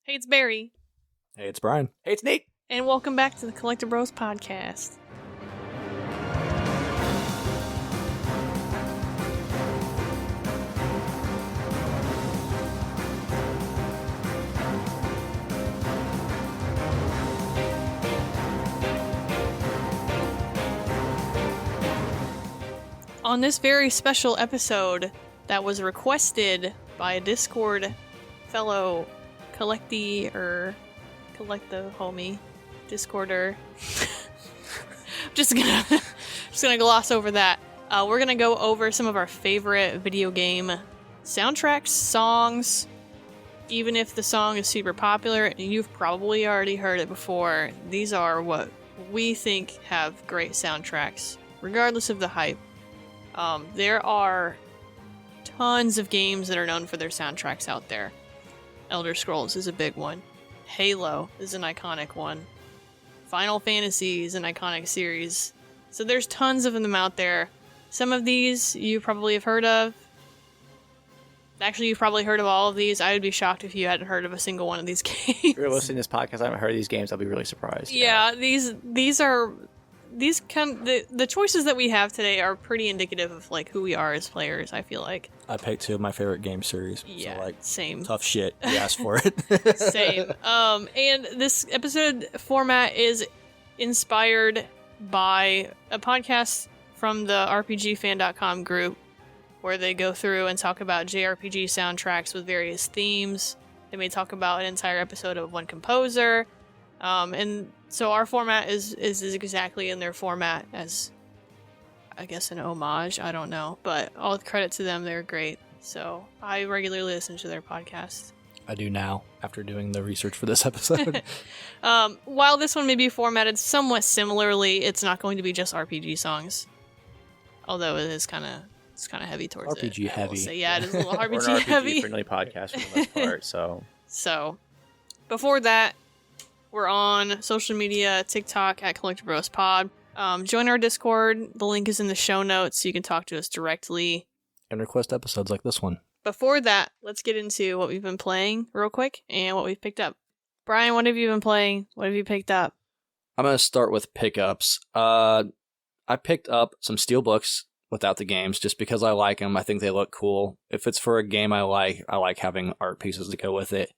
Hey, it's Barry. Hey, it's Brian. Hey, it's Nate. And welcome back to the Collecti-Bros podcast. On this very special episode that was requested by a Discord fellow collecti homie Discorder. just gonna gloss over that. We're gonna go over some of our favorite video game soundtracks, songs. Even if the song is super popular, you've probably already heard it before. These are what we think have great soundtracks, regardless of the hype. There are tons of games that are known for their soundtracks out there. Elder Scrolls is a big one. Halo is an iconic one. Final Fantasy is an iconic series. So there's tons of them out there. Some of these you probably have heard of. Actually, you've probably heard of all of these. I would be shocked if you hadn't heard of a single one of these games. If you're listening to this podcast, I haven't heard of these games, I'll be really surprised. Yeah, the choices that we have today are pretty indicative of like who we are as players, I feel like. I picked two of my favorite game series. Yeah, so, like, same. Tough shit. You asked for it. Same. And this episode format is inspired by a podcast from the RPGfan.com group where they go through and talk about JRPG soundtracks with various themes. They may talk about an entire episode of one composer. And so our format is exactly in their format as, I guess, an homage. I don't know. But all credit to them. They're great. So I regularly listen to their podcast. I do now, after doing the research for this episode. While this one may be formatted somewhat similarly, it's not going to be just RPG songs. Although it is kind of heavy towards RPG it. heavy. Yeah, it is a little We're RPG an heavy. RPG-friendly podcast for the most part, so... So, before that, we're on social media, TikTok at Collecti-Bros Pod. Join our Discord. The link is in the show notes, so you can talk to us directly. And request episodes like this one. Before that, let's get into what we've been playing real quick and what we've picked up. Brian, what have you been playing? What have you picked up? I'm going to start with pickups. I picked up some steelbooks without the games just because I like them. I think they look cool. If it's for a game I like having art pieces to go with it.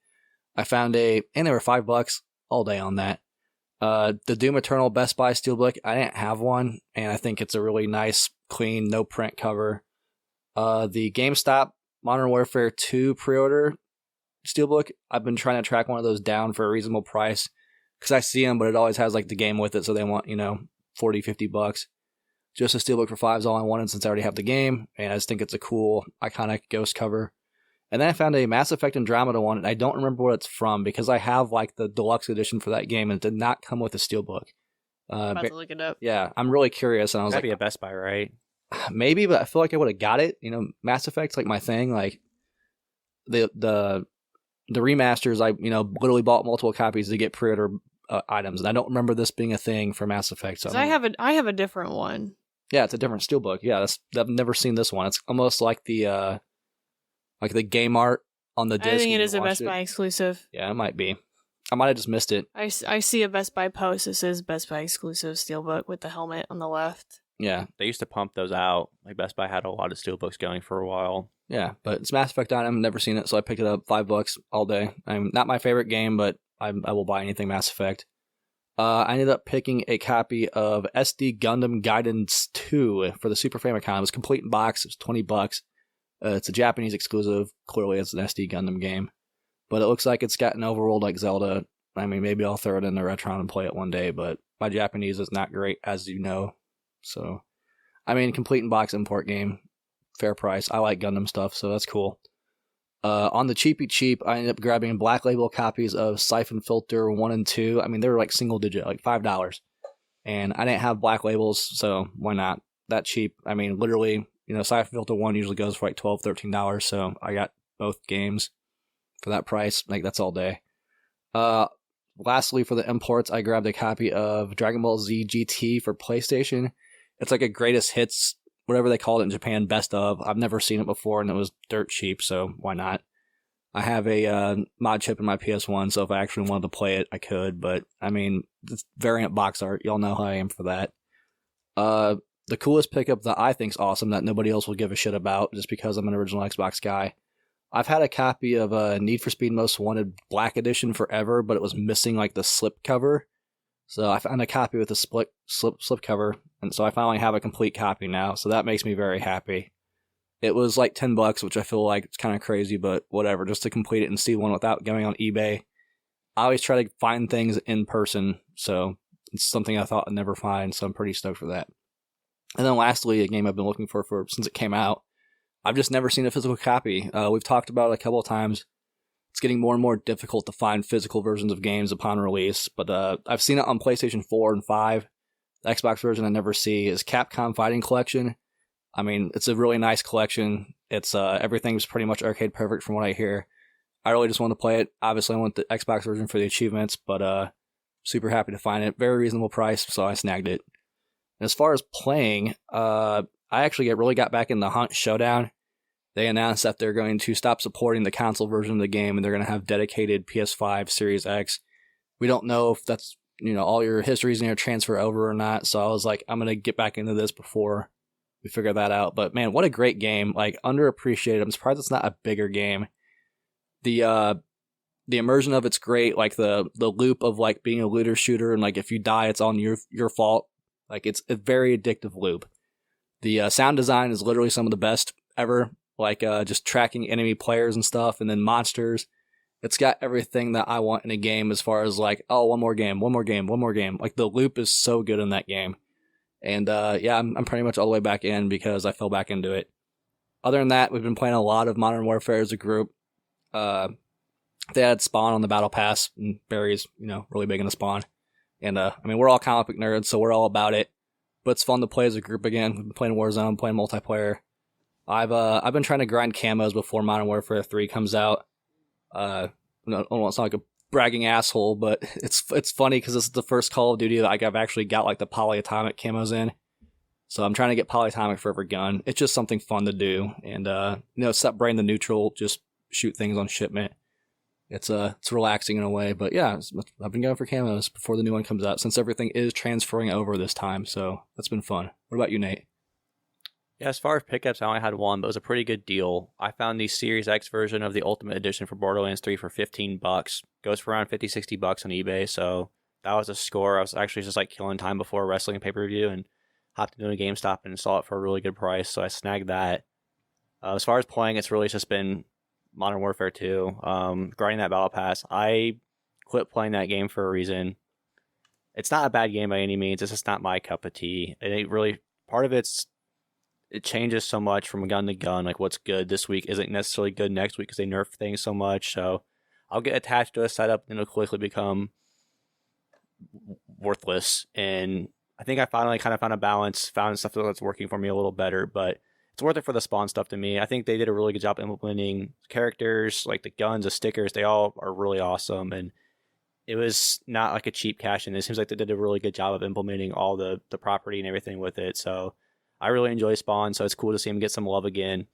I found and they were $5 all day on that. The Doom Eternal Best Buy steelbook, I didn't have one, and I think it's a really nice, clean, no print cover. The GameStop Modern Warfare 2 pre-order steelbook, I've been trying to track one of those down for a reasonable price because I see them, but it always has like the game with it, so they want, $40-$50. Just a steelbook for $5 is all I wanted since I already have the game, and I just think it's a cool, iconic ghost cover. And then I found a Mass Effect Andromeda one, and I don't remember what it's from because I have like the deluxe edition for that game, and it did not come with a steelbook. I'm about to look it up. Yeah, I'm really curious, and I was That'd be a Best Buy, right? Maybe, but I feel like I would have got it. Mass Effect's like my thing. Like the remasters, I literally bought multiple copies to get pre-order items, and I don't remember this being a thing for Mass Effect. So I have a different one. Yeah, it's a different steelbook. Yeah, I've never seen this one. It's almost like the game art on the disc. I think it is a Best Buy exclusive. Yeah, it might be. I might have just missed it. I see a Best Buy post that says Best Buy exclusive steelbook with the helmet on the left. Yeah. They used to pump those out. Like Best Buy had a lot of steelbooks going for a while. Yeah, but it's Mass Effect item. Never seen it, so I picked it up. $5 all day. Not my favorite game, but I will buy anything Mass Effect. I ended up picking a copy of SD Gundam Guidance 2 for the Super Famicom. It was complete in box. It was $20. It's a Japanese exclusive. Clearly, it's an SD Gundam game. But it looks like it's got an overworld like Zelda. Maybe I'll throw it in the Retron and play it one day, but my Japanese is not great, as you know. So, complete in box import game. Fair price. I like Gundam stuff, so that's cool. On the cheapy cheap, I ended up grabbing black label copies of Siphon Filter 1 and 2. They were like single digit, like $5. And I didn't have black labels, so why not? That cheap. Literally, Siphon Filter 1 usually goes for like $12, $13, so I got both games for that price. That's all day. Lastly, for the imports, I grabbed a copy of Dragon Ball Z GT for PlayStation. It's like a greatest hits, whatever they called it in Japan, best of. I've never seen it before, and it was dirt cheap, so why not? I have a mod chip in my PS1, so if I actually wanted to play it, I could. But I mean, it's variant box art. Y'all know how I am for that. The coolest pickup that I think's awesome that nobody else will give a shit about, just because I'm an original Xbox guy. I've had a copy of Need for Speed Most Wanted Black Edition forever, but it was missing like the slip cover. So I found a copy with the slip cover, and so I finally have a complete copy now. So that makes me very happy. It was like $10, which I feel like it's kind of crazy, but whatever, just to complete it and see one without going on eBay. I always try to find things in person, so it's something I thought I'd never find, so I'm pretty stoked for that. And then lastly, a game I've been looking for since it came out. I've just never seen a physical copy. We've talked about it a couple of times. It's getting more and more difficult to find physical versions of games upon release, but I've seen it on PlayStation 4 and 5. The Xbox version I never see is Capcom Fighting Collection. I mean, it's a really nice collection. It's everything's pretty much arcade perfect from what I hear. I really just want to play it. Obviously, I want the Xbox version for the achievements, but super happy to find it. Very reasonable price, so I snagged it. And as far as playing, I actually really got back in the Hunt Showdown. They announced that they're going to stop supporting the console version of the game, and they're going to have dedicated PS5 Series X. We don't know if that's, all your histories going to transfer over or not, so I was like, I'm going to get back into this before we figure that out. But man, what a great game. Like, underappreciated. I'm surprised it's not a bigger game. The immersion of it's great. Like the loop of like being a looter shooter, and like if you die, it's on your fault. Like it's a very addictive loop. The sound design is literally some of the best ever. Like just tracking enemy players and stuff, and then monsters. It's got everything that I want in a game as far as like, oh, one more game. Like the loop is so good in that game. And I'm pretty much all the way back in because I fell back into it. Other than that, we've been playing a lot of Modern Warfare as a group. They had Spawn on the Battle Pass, and Barry's, really big into Spawn. And we're all comic book nerds, so we're all about it. But it's fun to play as a group again. We've been playing Warzone, playing multiplayer. I've been trying to grind camos before Modern Warfare 3 comes out. No, it's not like a bragging asshole, but it's funny because this is the first Call of Duty that I've actually got like the polyatomic camos in. So I'm trying to get polyatomic for every gun. It's just something fun to do, and stop brain the neutral, just shoot things on shipment. It's relaxing in a way, but yeah, I've been going for camos before the new one comes out since everything is transferring over this time. So that's been fun. What about you, Nate? Yeah, as far as pickups, I only had one, but it was a pretty good deal. I found the Series X version of the Ultimate Edition for Borderlands 3 for $15. Goes for around $50-$60 on eBay, so that was a score. I was actually just like killing time before wrestling and pay-per-view and hopped into a GameStop and saw it for a really good price, so I snagged that. As far as playing, it's really just been Modern Warfare 2, grinding that Battle Pass. I quit playing that game for a reason. It's not a bad game by any means, it's just not my cup of tea. Part of it changes so much from gun to gun. Like what's good this week isn't necessarily good next week because they nerf things so much. So I'll get attached to a setup and it'll quickly become worthless. And I think I finally kind of found a balance, found stuff that's working for me a little better, but it's worth it for the Spawn stuff to me. I think they did a really good job implementing characters, like the guns, the stickers. They all are really awesome. And it was not like a cheap cash in. It seems like they did a really good job of implementing all the property and everything with it. So I really enjoy Spawn, so it's cool to see him get some love again.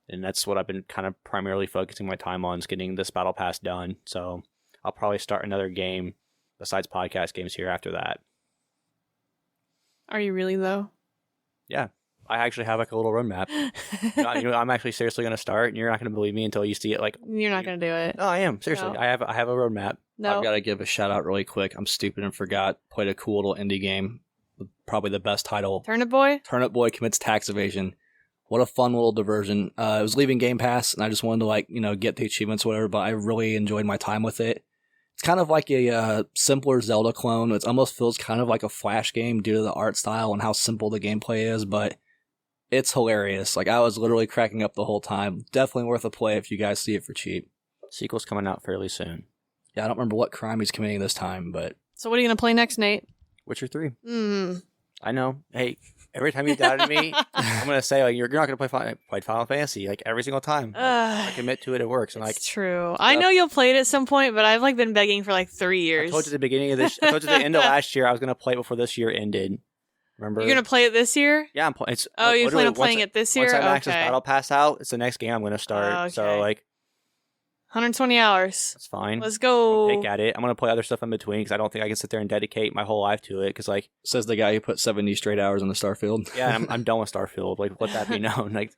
And that's what I've been kind of primarily focusing my time on, is getting this Battle Pass done. So I'll probably start another game besides podcast games here after that. Are you really, though? Yeah. I actually have like a little roadmap. I'm actually seriously going to start, and you're not going to believe me until you see it. Like You're not going to do it. No, I am. Seriously. No. I have a roadmap. No. I've got to give a shout out really quick. I'm stupid and forgot. Played a cool little indie game. Probably the best title. Turnip Boy? Turnip Boy Commits Tax Evasion. What a fun little diversion. It was leaving Game Pass, and I just wanted to get the achievements or whatever, but I really enjoyed my time with it. It's kind of like a simpler Zelda clone. It almost feels kind of like a Flash game due to the art style and how simple the gameplay is, but it's hilarious. Like, I was literally cracking up the whole time. Definitely worth a play if you guys see it for cheap. Sequel's coming out fairly soon. Yeah, I don't remember what crime he's committing this time, but... So what are you going to play next, Nate? Witcher 3. Hmm. I know. Hey, every time you doubted me, I'm going to say, you're not going to play Final Fantasy, every single time. I commit to it, it works. And it's true. I know you'll play it at some point, but I've been begging for 3 years. I told you at the beginning of this, I told you at the end of last year I was going to play it before this year ended. Remember? You're going to play it this year? Yeah, I'm playing. You plan on playing it this year? Once I max this Battle Pass out, it's the next game I'm going to start. Okay. So, 120 hours. That's fine. Let's go. Pick at it. I'm gonna play other stuff in between because I don't think I can sit there and dedicate my whole life to it. Because like Says the guy who put 70 straight hours on the Starfield. yeah, I'm done with Starfield. Like let that be known. Like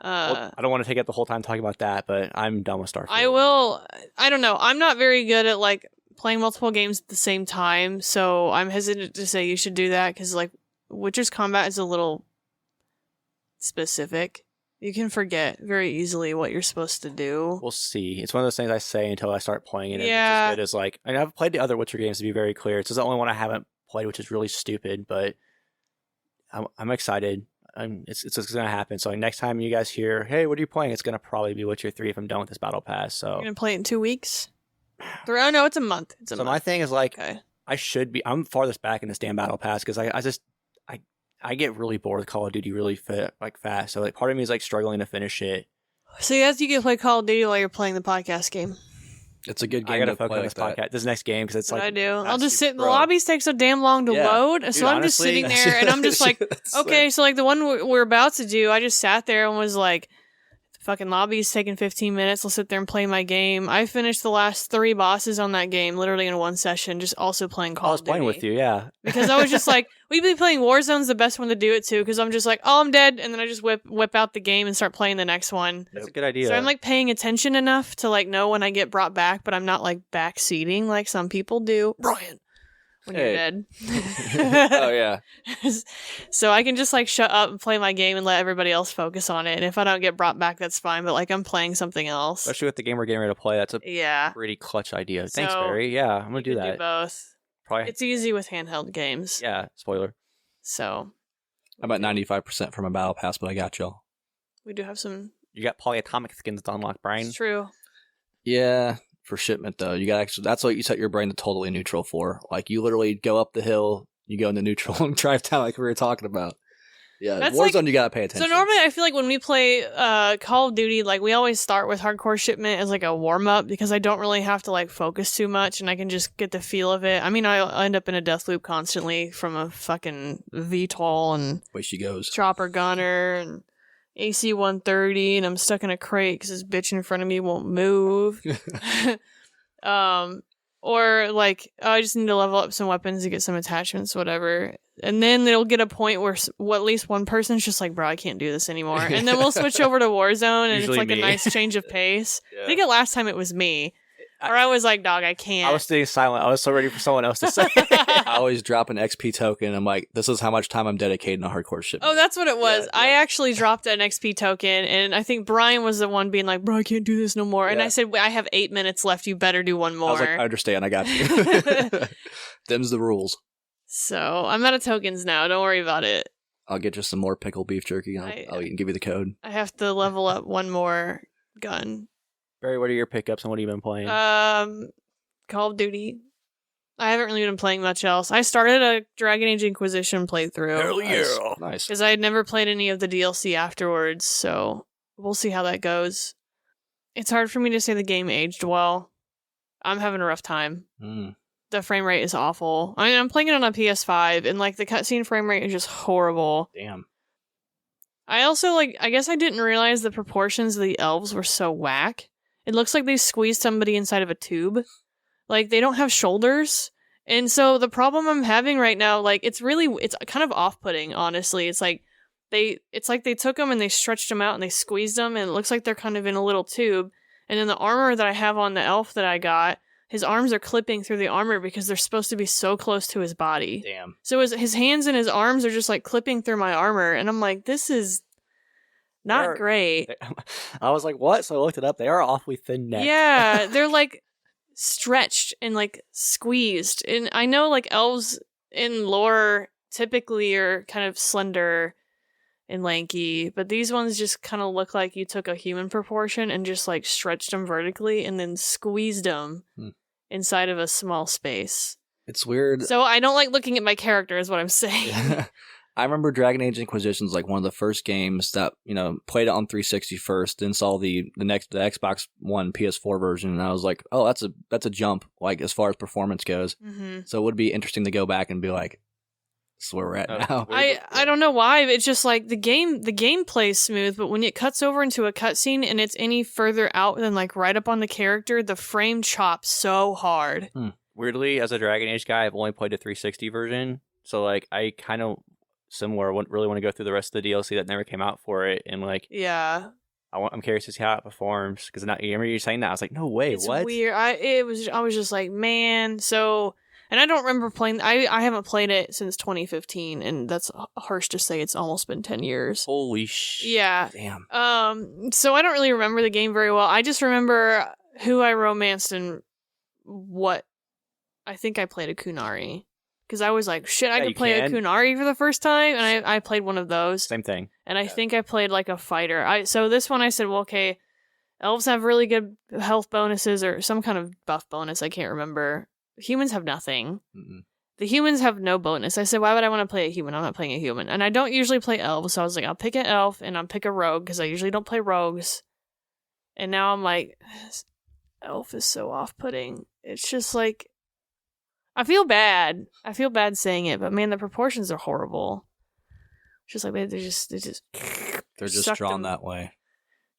well, I don't want to take up the whole time talking about that, but I'm done with Starfield. I don't know. I'm not very good at like playing multiple games at the same time, so I'm hesitant to say you should do that because like Witcher's combat is a little specific. You can forget very easily what you're supposed to do. We'll see. It's one of those things I say until I start playing it. Yeah. It's as good as like, I mean, I've played the other Witcher games to be very clear. It's just the only one I haven't played, which is really stupid, but I'm excited. It's going to happen. So like, next time you guys hear, hey, what are you playing? It's going to probably be Witcher 3 if I'm done with this battle pass. So You're going to play it in 2 weeks? Oh, no, it's a month. It's a month. My thing is like, Okay. I'm farthest back in this damn battle pass because I get really bored with Call of Duty really fast. So like part of me is like struggling to finish it. So yes, you can play Call of Duty while you're playing the podcast game. It's a good game. I gotta to focus play on like this podcast, this next game, because it's What like I do. not I'll just sit. super The pro. lobbies take so damn long to Yeah. load, Dude, so I'm just honestly, sitting there, and I'm just like, It's okay, so like the one we're about to do, I just sat there and was like, the fucking lobby's taking 15 minutes. I'll sit there and play my game. I finished the last 3 bosses on that game literally in one session, just also playing Call I was of Duty. playing with you, yeah. Because I was just like, we've been playing Warzone's the best one to do it to, because I'm just like, oh, I'm dead, and then I just whip out the game and start playing the next one. That's a good idea. So I'm like paying attention enough to like know when I get brought back, but I'm not like backseating like some people do. Brian, when you're dead. Oh yeah. So I can just like shut up and play my game and let everybody else focus on it. And if I don't get brought back, that's fine. But like I'm playing something else. Especially with the game we're getting ready to play, that's a Yeah. pretty clutch idea. Thanks, So, Barry. Yeah, I'm gonna do You can that. do both. Probably. It's easy with handheld games. Yeah. Spoiler. So I'm at 95% for my battle pass, but I got y'all. we do have some. You got polyatomic skins to unlock, Brian. It's true. Yeah, for shipment though, you got actually. That's what you set your brain to totally neutral for. Like you literally go up the hill, you go into neutral and drive down like we were talking about. Yeah, That's Warzone, like- you gotta pay attention. So normally I feel like when we play Call of Duty, like we always start with hardcore shipment as like a warm up because I don't really have to like focus too much and I can just get the feel of it. I mean, I end up in a death loop constantly from a fucking VTOL and way she goes. chopper gunner and AC 130 and I'm stuck in a crate because this bitch in front of me won't move. Or like I just need to level up some weapons to get some attachments, whatever. And then it'll get a point where at least one person's just like, bro, I can't do this anymore. And then we'll switch over to Warzone and Usually it's like me. a nice change of pace. Yeah. I think the last time it was me. Or I was like, dog, I can't. I was staying silent. I was so ready for someone else to say. I always drop an XP token. I'm like, this is how much time I'm dedicating to hardcore shipment. Oh, that's what it was. Yeah, I actually dropped an XP token, and I think Brian was the one being like, bro, I can't do this no more. And Yeah. I said, I have 8 minutes left. You better do one more. I was like, I understand. I got you. Them's the rules. So I'm out of tokens now. Don't worry about it. I'll get you some more pickled beef jerky. I'll eat and give you the code. I have to level up one more gun. Barry, what are your pickups and what have you been playing? Call of Duty. I haven't really been playing much else. I started a Dragon Age Inquisition playthrough. Nice. Because I had never played any of the DLC afterwards, so we'll see how that goes. It's hard for me to say the game aged well. I'm having a rough time. Mm. The frame rate is awful. I mean, I'm playing it on a PS5, and like the cutscene frame rate is just horrible. Damn. I also I guess I didn't realize the proportions of the elves were so whack. It looks like they squeezed somebody inside of a tube. Like they don't have shoulders. And so the problem I'm having right now, like it's kind of off-putting, honestly. It's like they took them and they stretched them out and they squeezed them and it looks like they're kind of in a little tube. And then the armor that I have on the elf that I got, his arms are clipping through the armor because they're supposed to be so close to his body. Damn. So his hands and his arms are just like clipping through my armor, and I'm like, this is not great. I was like, what? So I looked it up. They are awfully thin neck. Yeah, they're like stretched and like squeezed. And I know like elves in lore typically are kind of slender and lanky, but these ones just kind of look like you took a human proportion and just like stretched them vertically and then squeezed them inside of a small space. It's weird. So I don't like looking at my character is what I'm saying. I remember Dragon Age Inquisition's like one of the first games that, played it on 360 first, then saw the Xbox One PS4 version, and I was like, oh, that's a jump, like as far as performance goes. Mm-hmm. So it would be interesting to go back and be like, That's where we're at Oh, now. I don't know why, but it's just like the game plays smooth, but when it cuts over into a cutscene and it's any further out than like right up on the character, the frame chops so hard. Weirdly, as a Dragon Age guy, I've only played the 360 version, so like I kind of similar wouldn't really want to go through the rest of the DLC that never came out for it, and like Yeah. I'm curious to see how it performs because I remember you saying that I was like, no way, It's what? weird. I was just like, man. So, and I don't remember playing. I haven't played it since 2015, and that's harsh to say. It's almost been 10 years. Holy shit! Yeah. Damn. So I don't really remember the game very well. I just remember who I romanced and what. I think I played a Kunari because I was like, shit, I could play a Kunari for the first time, and I played one of those. Same thing. And I think I played like a fighter. So this one I said, well, okay, elves have really good health bonuses or some kind of buff bonus. I can't remember. Humans have nothing. Mm-mm. The humans have no bonus. I said, why would I want to play a human? I'm not playing a human. And I don't usually play elves, so I was like, I'll pick an elf and I'll pick a rogue because I usually don't play rogues. And now I'm like, this elf is so off-putting. It's just like, I feel bad. I feel bad saying it, but man, the proportions are horrible. It's just like they're just drawn that way.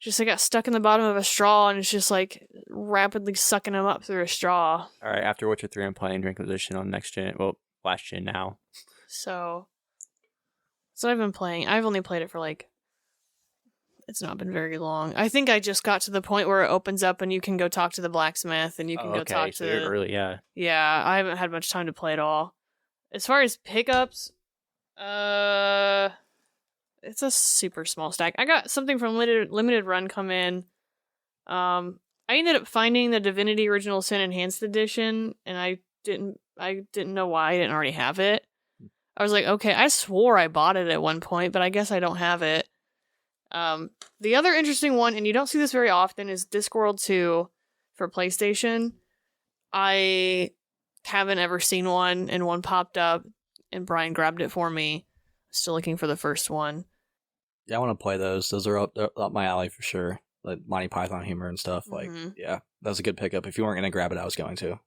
Just like got stuck in the bottom of a straw, and it's just like rapidly sucking them up through a straw. All right, after Witcher 3, I'm playing Inquisition on next gen. Well, last gen now. So I've been playing. I've only played it for like, it's not been very long. I think I just got to the point where it opens up and you can go talk to the blacksmith and you can go talk so to. you're early, yeah. Yeah, I haven't had much time to play it all. As far as pickups, it's a super small stack. I got something from limited run come in. I ended up finding the Divinity Original Sin Enhanced Edition, and I didn't know why I didn't already have it. I was like, okay, I swore I bought it at one point, but I guess I don't have it. The other interesting one, and you don't see this very often, is Discworld 2 for PlayStation. I haven't ever seen one, and one popped up, and Brian grabbed it for me. Still looking for the first one. Yeah, I want to play those. Those are up my alley for sure. Like Monty Python humor and stuff. Like, yeah, that was a good pickup. If you weren't going to grab it, I was going to.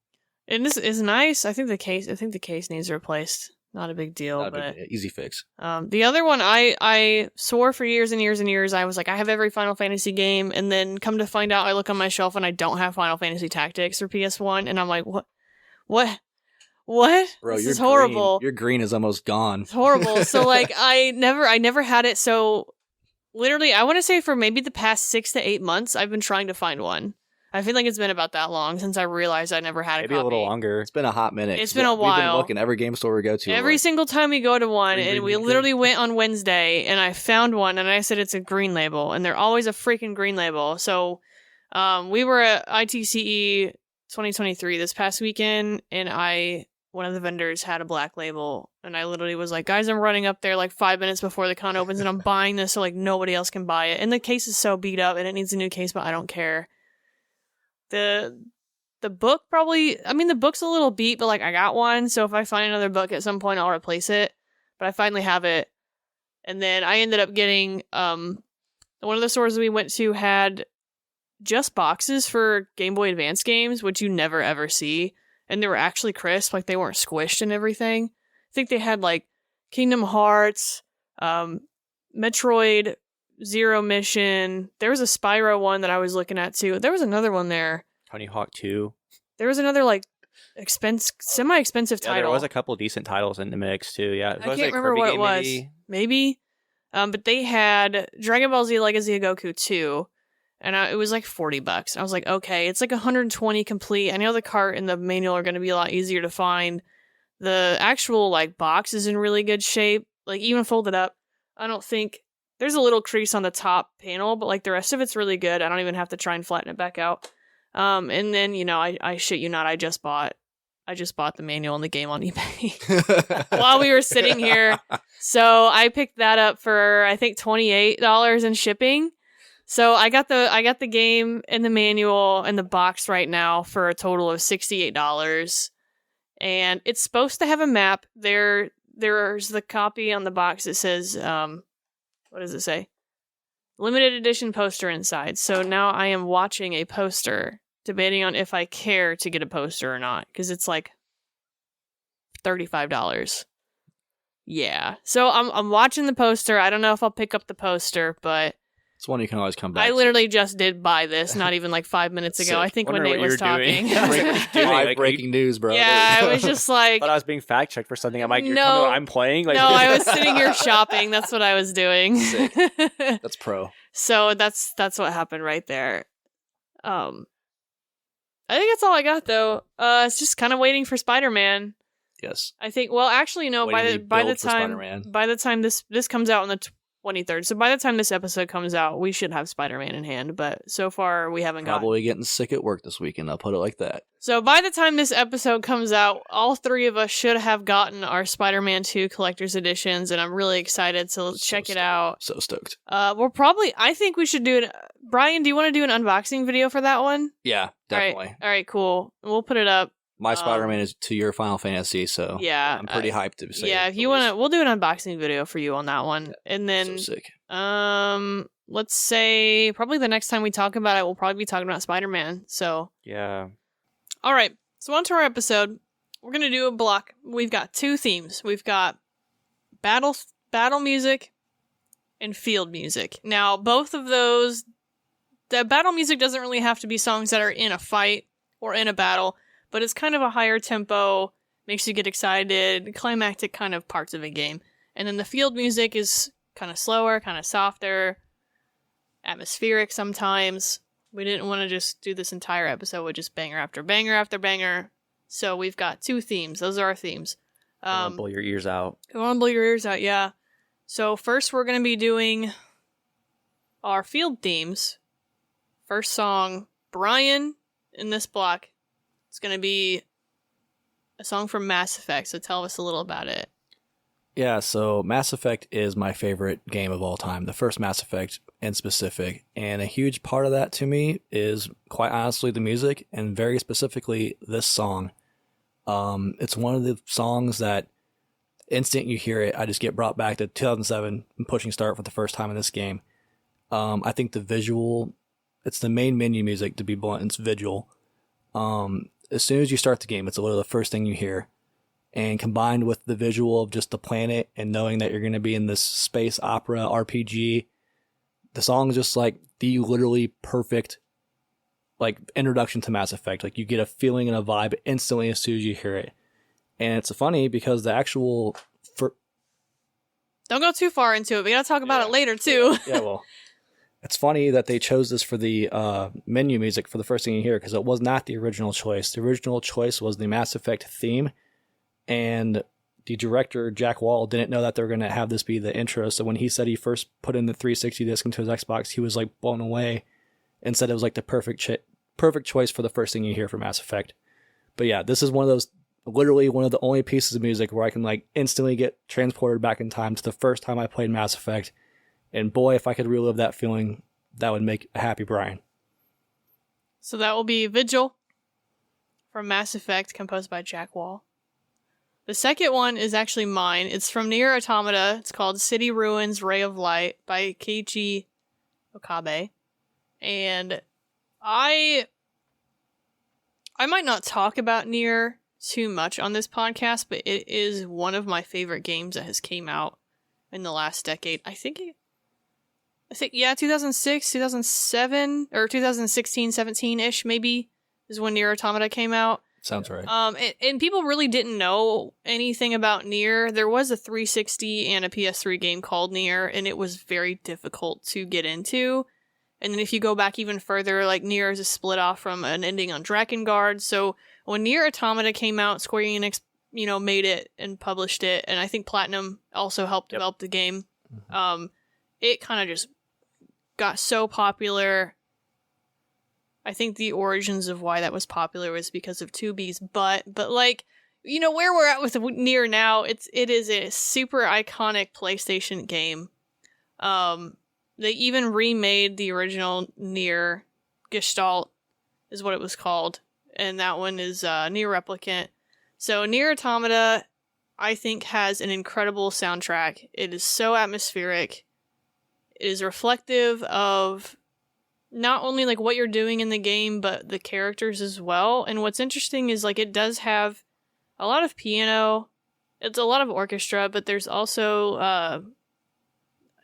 And this is nice. I think the case needs replaced. Not a big deal, easy fix. The other one, I swore for years and years and years. I was like, I have every Final Fantasy game, and then come to find out, I look on my shelf and I don't have Final Fantasy Tactics for PS1, and I'm like, what? Bro, this is horrible. Your green is almost gone. It's horrible. So like, I never had it. So literally, I want to say for maybe the past 6 to 8 months, I've been trying to find one. I feel like it's been about that long since I realized I never had maybe a copy. A little longer. It's been a hot minute. It's been a while. We've been looking every game store we go to. Every single time we go to one, and we literally went on Wednesday, and I found one, and I said it's a green label, and they're always a freaking green label. So we were at ITCE 2023 this past weekend, and one of the vendors had a black label, and I literally was like, guys, I'm running up there like 5 minutes before the con opens, and I'm buying this so like nobody else can buy it. And the case is so beat up, and it needs a new case, but I don't care. The book probably, I mean, the book's a little beat, but like I got one, so if I find another book at some point, I'll replace it. But I finally have it. And then I ended up getting, one of the stores we went to had just boxes for Game Boy Advance games, which you never ever see. And they were actually crisp, like they weren't squished and everything. I think they had like Kingdom Hearts, Metroid, Zero Mission. There was a Spyro one that I was looking at too. There was another one there. Tony Hawk 2. There was another like semi-expensive title. There was a couple decent titles in the mix too. Yeah, I can't remember what it was. Maybe. But they had Dragon Ball Z Legacy of Goku 2, and it was like $40. I was like, okay, it's like 120 complete. I know the cart and the manual are going to be a lot easier to find. The actual like box is in really good shape, like even folded up. I don't think there's a little crease on the top panel, but like the rest of it's really good. I don't even have to try and flatten it back out. And then, you know, I shit you not, I just bought the manual and the game on eBay while we were sitting here. So I picked that up for, I think, $28 in shipping. So I got the game and the manual and the box right now for a total of $68. And it's supposed to have a map. There's the copy on the box that says, what does it say? Limited edition poster inside. So now I am watching a poster, debating on if I care to get a poster or not, because it's like $35. Yeah. So I'm watching the poster. I don't know if I'll pick up the poster, but It's one you can always come back I to. literally just did buy this not even like 5 minutes ago. Sick. I think when Wondering Nate what was you were doing. talking. Live breaking news, bro. Yeah, I was just like, Thought I was being fact checked for something. I'm like, you're No. telling me what I'm playing? Like, no, I was sitting here shopping. That's what I was doing. Sick. That's pro. So that's what happened right there. I think that's all I got though. It's just kind of waiting for Spider-Man. Yes. I think. Well, actually, no. By Waiting to the by the build for time Spider-Man. this comes out on the 23rd, so by the time this episode comes out, we should have Spider-Man in hand. But so far, we haven't got. Probably getting sick at work this weekend. I'll put it like that. So by the time this episode comes out, all three of us should have gotten our Spider-Man 2 collector's editions, and I'm really excited to check it out. So stoked. We'll probably. I think we should do it. Brian, do you want to do an unboxing video for that one? Yeah, definitely. All right, cool. We'll put it up. My Spider-Man is to your Final Fantasy, so Yeah, I'm pretty hyped to say. Yeah, if you want to, we'll do an unboxing video for you on that one, and then so sick. let's say probably the next time we talk about it, we'll probably be talking about Spider-Man. So yeah. all right, so on to our episode. We're gonna do a block. We've got two themes. We've got battle music and field music. Now, both of those, the battle music doesn't really have to be songs that are in a fight or in a battle, but it's kind of a higher tempo, makes you get excited, climactic kind of parts of a game. And then the field music is kind of slower, kind of softer, atmospheric sometimes. We didn't want to just do this entire episode with just banger after banger after banger. So we've got two themes. Those are our themes. Blow your ears out. I want to blow your ears out, yeah. So first we're going to be doing our field themes. First song, Brian, in this block. It's going to be a song from Mass Effect, so tell us a little about it. Yeah, so Mass Effect is my favorite game of all time, the first Mass Effect in specific. And a huge part of that to me is, quite honestly, the music, and very specifically this song. It's one of the songs that, instant you hear it, I just get brought back to 2007 and pushing start for the first time in this game. I think the visual, it's the main menu music, to be blunt, it's Vigil. As soon as you start the game, it's literally the first thing you hear. And combined with the visual of just the planet and knowing that you're going to be in this space opera RPG, the song is just like the literally perfect like introduction to Mass Effect. Like you get a feeling and a vibe instantly as soon as you hear it. And it's funny because the actual... Don't go too far into it. We got to talk about it later, too. Yeah, well... It's funny that they chose this for the menu music for the first thing you hear, because it was not the original choice. The original choice was the Mass Effect theme, and the director, Jack Wall, didn't know that they were going to have this be the intro, so when he said he first put in the 360 disc into his Xbox, he was like blown away and said it was like the perfect choice for the first thing you hear for Mass Effect. But yeah, this is one of those, literally one of the only pieces of music where I can like instantly get transported back in time to the first time I played Mass Effect. And boy, if I could relive that feeling, that would make a happy Brian. So that will be Vigil from Mass Effect, composed by Jack Wall. The second one is actually mine. It's from Nier Automata. It's called City Ruins Ray of Light by Keiichi Okabe. And I might not talk about Nier too much on this podcast, but it is one of my favorite games that has came out in the last decade. I think 2006, 2007, or 2016, 17-ish maybe is when Nier Automata came out. Sounds right. And people really didn't know anything about Nier. There was a 360 and a PS3 game called Nier, and it was very difficult to get into. And then if you go back even further, like Nier is a split off from an ending on Drakengard. So when Nier Automata came out, Square Enix, made it and published it, and I think Platinum also helped develop the game. It kind of just got so popular. I think the origins of why that was popular was because of 2B's butt, but like, where we're at with Nier now, it is a super iconic PlayStation game. They even remade the original Nier. Gestalt is what it was called, and that one is Nier Replicant. So Nier Automata, I think, has an incredible soundtrack. It is so atmospheric. It is reflective of not only like what you're doing in the game, but the characters as well. And what's interesting is like it does have a lot of piano It's a lot of orchestra, but there's also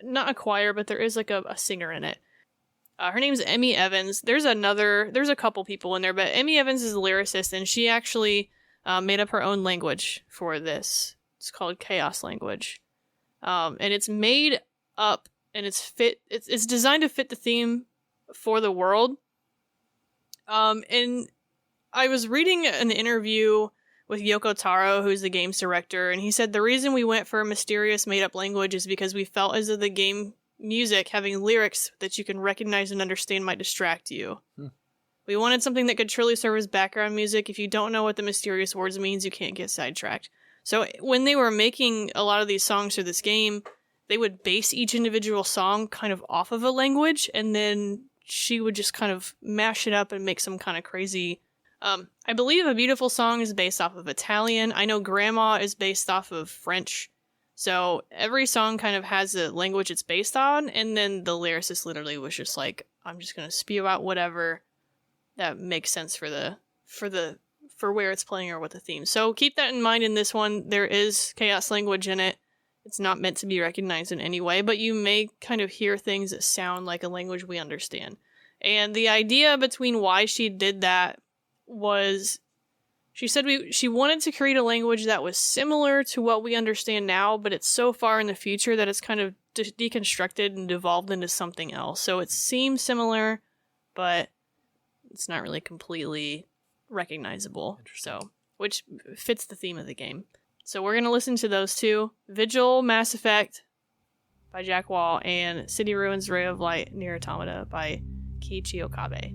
not a choir, but there is like a singer in it. Her name's Emmy Evans. There's a couple people in there, but Emmy Evans is a lyricist, and she actually made up her own language for this. It's called Chaos Language. And it's made up, and it's designed to fit the theme for the world. And I was reading an interview with Yoko Taro, who's the game's director, and he said the reason we went for a mysterious made-up language is because we felt as though the game music having lyrics that you can recognize and understand might distract you. We wanted something that could truly serve as background music. If you don't know what the mysterious words means, you can't get sidetracked. So when they were making a lot of these songs for this game, they would base each individual song kind of off of a language, and then she would just kind of mash it up and make some kind of crazy... I believe A Beautiful Song is based off of Italian. I know Grandma is based off of French. So every song kind of has a language it's based on, and then the lyricist literally was just like, I'm just going to spew out whatever that makes sense for where it's playing or what the theme. So keep that in mind in this one. There is chaos language in it. It's not meant to be recognized in any way, but you may kind of hear things that sound like a language we understand. And the idea between why she did that was, she said she wanted to create a language that was similar to what we understand now, but it's so far in the future that it's kind of deconstructed and devolved into something else. So it seems similar, but it's not really completely recognizable. So, which fits the theme of the game. So we're going to listen to those two. Vigil, Mass Effect by Jack Wall, and City Ruins, Ray of Light, Nier Automata by Keiichi Okabe.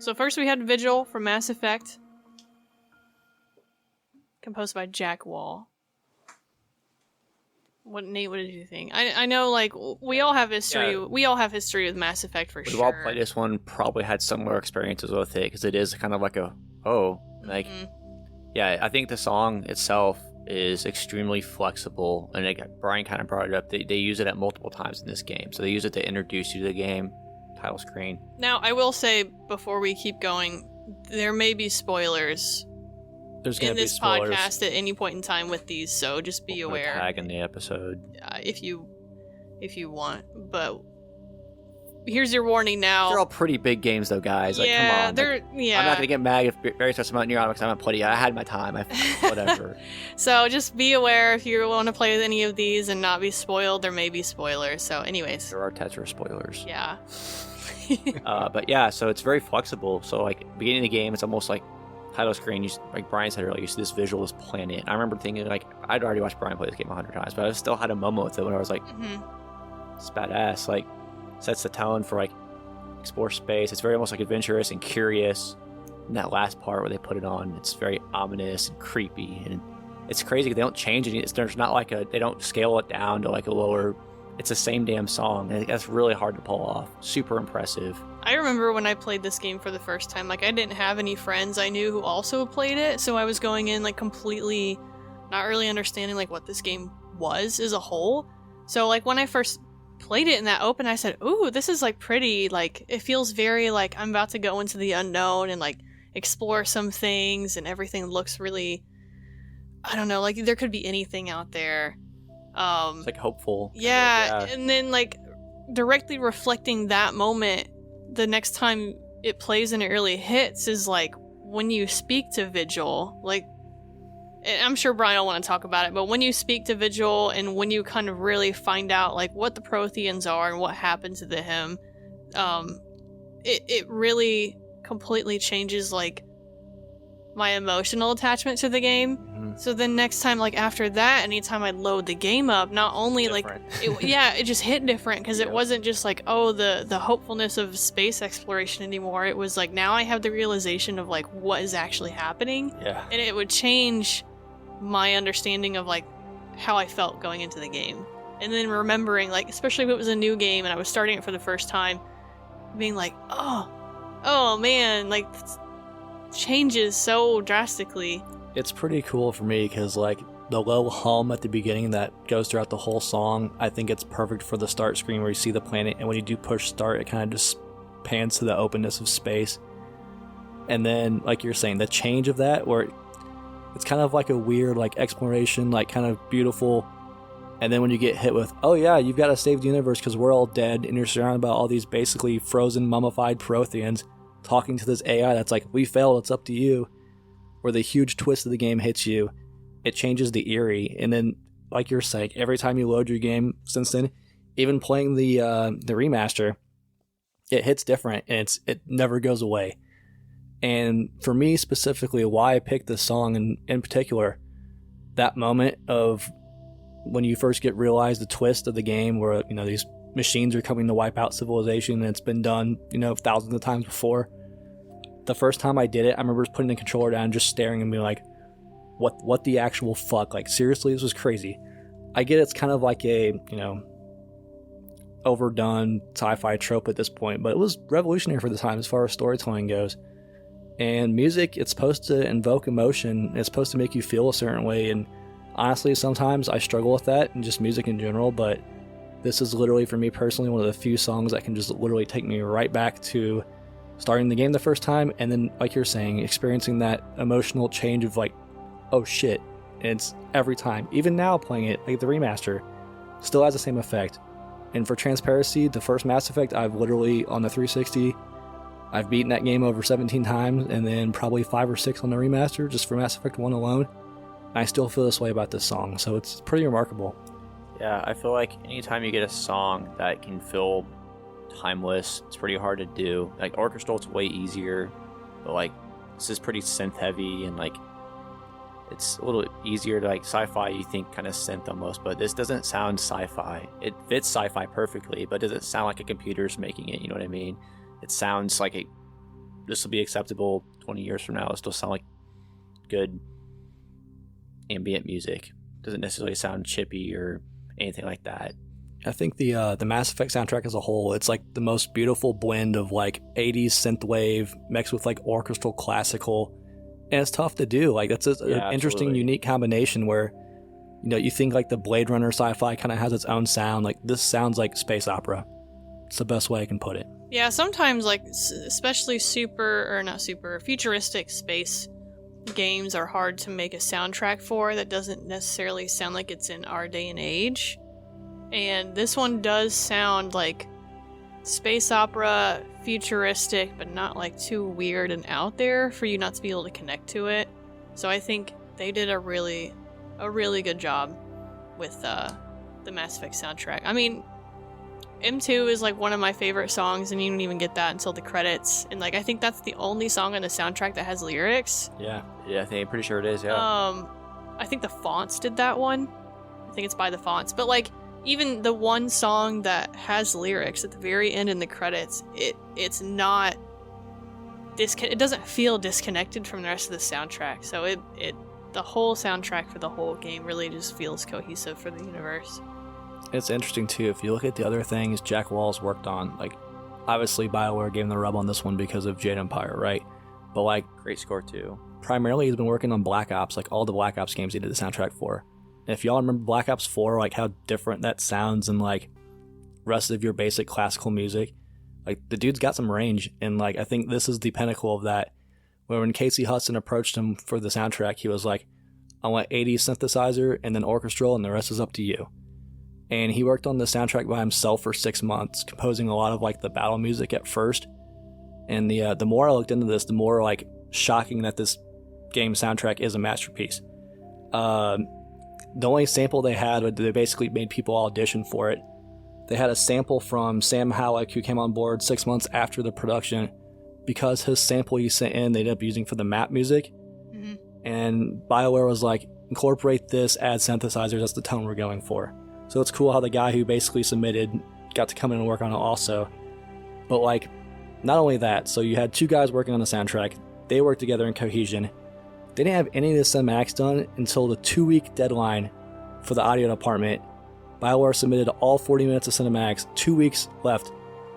So first we had Vigil from Mass Effect, composed by Jack Wall. Nate, what did you think? I know, like, we all have history. Yeah. We all have history with Mass Effect for We've sure. all played this one, probably had similar experiences with it, because it is kind of like yeah, I think the song itself is extremely flexible, and Brian kind of brought it up. They use it at multiple times in this game, so they use it to introduce you to the game, title screen. Now, I will say, before we keep going, there may be spoilers There's going in to be this spoilers. podcast at any point in time with these, so just be We'll put a aware tag in the episode. if you want. But here's your warning now. They're all pretty big games, though, guys. Like, yeah, come on. they're Like, yeah. I'm not gonna get mad if Barry starts about Nier because I haven't played it yet. I had my time. Whatever. So just be aware if you want to play any of these and not be spoiled. There may be spoilers. So, anyways, There are Tetris spoilers. yeah. But yeah, so it's very flexible. So like beginning of the game, it's almost like title screen. Like Brian said earlier, you see this visual, this planet. And I remember thinking like I'd already watched Brian play this game 100 times, but I still had a moment with it when I was like, it's badass. Like sets the tone for like explore space. It's very almost like adventurous and curious. And that last part where they put it on, it's very ominous and creepy. And it's crazy. They don't change it. There's not like they don't scale it down to like a lower. It's the same damn song, and that's really hard to pull off. Super impressive. I remember when I played this game for the first time, like I didn't have any friends I knew who also played it, so I was going in like completely not really understanding like what this game was as a whole. So like when I first played it in that open, I said, ooh, this is like pretty, like it feels very like I'm about to go into the unknown and like explore some things, and everything looks really, I don't know, like there could be anything out there. It's like hopeful. Yeah, and then like directly reflecting that moment the next time it plays and it really hits is like when you speak to Vigil. Like, and I'm sure Brian will want to talk about it, but when you speak to Vigil and when you kind of really find out like what the Protheans are and what happened to him, it really completely changes like my emotional attachment to the game. So then next time, like after that, anytime I'd load the game up, not only Different. it just hit different because it Yeah. wasn't just like, oh, the hopefulness of space exploration anymore. It was like, now I have the realization of like what is actually happening, Yeah. and it would change my understanding of like how I felt going into the game. And then remembering, like, especially if it was a new game and I was starting it for the first time, being like, oh man, like changes so drastically. It's pretty cool for me because like the low hum at the beginning that goes throughout the whole song, I think it's perfect for the start screen where you see the planet, and when you do push start, it kind of just pans to the openness of space. And then, like you're saying, the change of that where it's kind of like a weird like exploration, like kind of beautiful. And then when you get hit with, oh yeah, you've got to save the universe because we're all dead, and you're surrounded by all these basically frozen, mummified Protheans talking to this AI that's like, we failed, it's up to you. Where the huge twist of the game hits you, it changes the eerie. And then, like you're saying, every time you load your game since then, even playing the remaster, it hits different, and it never goes away. And for me specifically, why I picked this song in particular, that moment of when you first get realized the twist of the game where, you know, these machines are coming to wipe out civilization, and it's been done, you know, thousands of times before. The first time I did it, I remember putting the controller down, just staring and being like, what the actual fuck? Like, seriously, this was crazy. I get it's kind of like a, you know, overdone sci-fi trope at this point, but it was revolutionary for the time as far as storytelling goes. And music, it's supposed to invoke emotion. It's supposed to make you feel a certain way. And honestly, sometimes I struggle with that and just music in general, but this is literally, for me personally, one of the few songs that can just literally take me right back to starting the game the first time, and then, like you're saying, experiencing that emotional change of like, oh shit. And it's every time, even now playing it, like the remaster, still has the same effect. And for transparency, the first Mass Effect, I've literally, on the 360, I've beaten that game over 17 times, and then probably 5 or 6 on the remaster, just for Mass Effect 1 alone. I still feel this way about this song, so it's pretty remarkable. Yeah, I feel like anytime you get a song that can feel timeless, it's pretty hard to do. Like orchestral, it's way easier, but like this is pretty synth heavy, and like it's a little easier to, like, sci-fi, you think kind of synth almost, but this doesn't sound sci-fi. It fits sci-fi perfectly, but doesn't sound like a computer's making it, you know what I mean? It sounds like this will be acceptable 20 years from now. It'll still sound like good ambient music. Doesn't necessarily sound chippy or anything like that. I think the Mass Effect soundtrack as a whole, it's like the most beautiful blend of like 80s synthwave mixed with like orchestral classical, and it's tough to do. Like that's an interesting, unique combination where, you know, you think like the Blade Runner sci-fi kind of has its own sound. Like this sounds like space opera. It's the best way I can put it. Yeah, sometimes like especially futuristic space games are hard to make a soundtrack for that doesn't necessarily sound like it's in our day and age. And this one does sound like space opera, futuristic, but not like too weird and out there for you not to be able to connect to it. So I think they did a really good job with the Mass Effect soundtrack. I mean, M2 is like one of my favorite songs, and you don't even get that until the credits. And like I think that's the only song on the soundtrack that has lyrics. Yeah, I'm pretty sure it is. Yeah. I think the Fonts did that one. I think it's by the Fonts, but like. Even the one song that has lyrics at the very end in the credits, it's not it doesn't feel disconnected from the rest of the soundtrack. So the whole soundtrack for the whole game really just feels cohesive for the universe. It's interesting too. If you look at the other things Jack Walls worked on, like obviously BioWare gave him the rub on this one because of Jade Empire, right? But like great score too. Primarily, he's been working on Black Ops, like all the Black Ops games he did the soundtrack for. If y'all remember Black Ops 4, like how different that sounds and like rest of your basic classical music, like the dude's got some range, and like I think this is the pinnacle of that. Where when Casey Hudson approached him for the soundtrack, he was like, I want 80s synthesizer and then orchestral, and the rest is up to you. And he worked on the soundtrack by himself for 6 months, composing a lot of like the battle music at first. And the more I looked into this, the more like shocking that this game soundtrack is a masterpiece. The only sample they had, they basically made people audition for it. They had a sample from Sam Halleck, who came on board 6 months after the production, because his sample he sent in, they ended up using for the map music. Mm-hmm. And BioWare was like, incorporate this, add synthesizers, that's the tone we're going for. So it's cool how the guy who basically submitted got to come in and work on it also. But like, not only that, so you had two guys working on the soundtrack, they worked together in cohesion. They didn't have any of the cinematics done until the 2-week deadline for the audio department. BioWare submitted all 40 minutes of cinematics, 2 weeks left.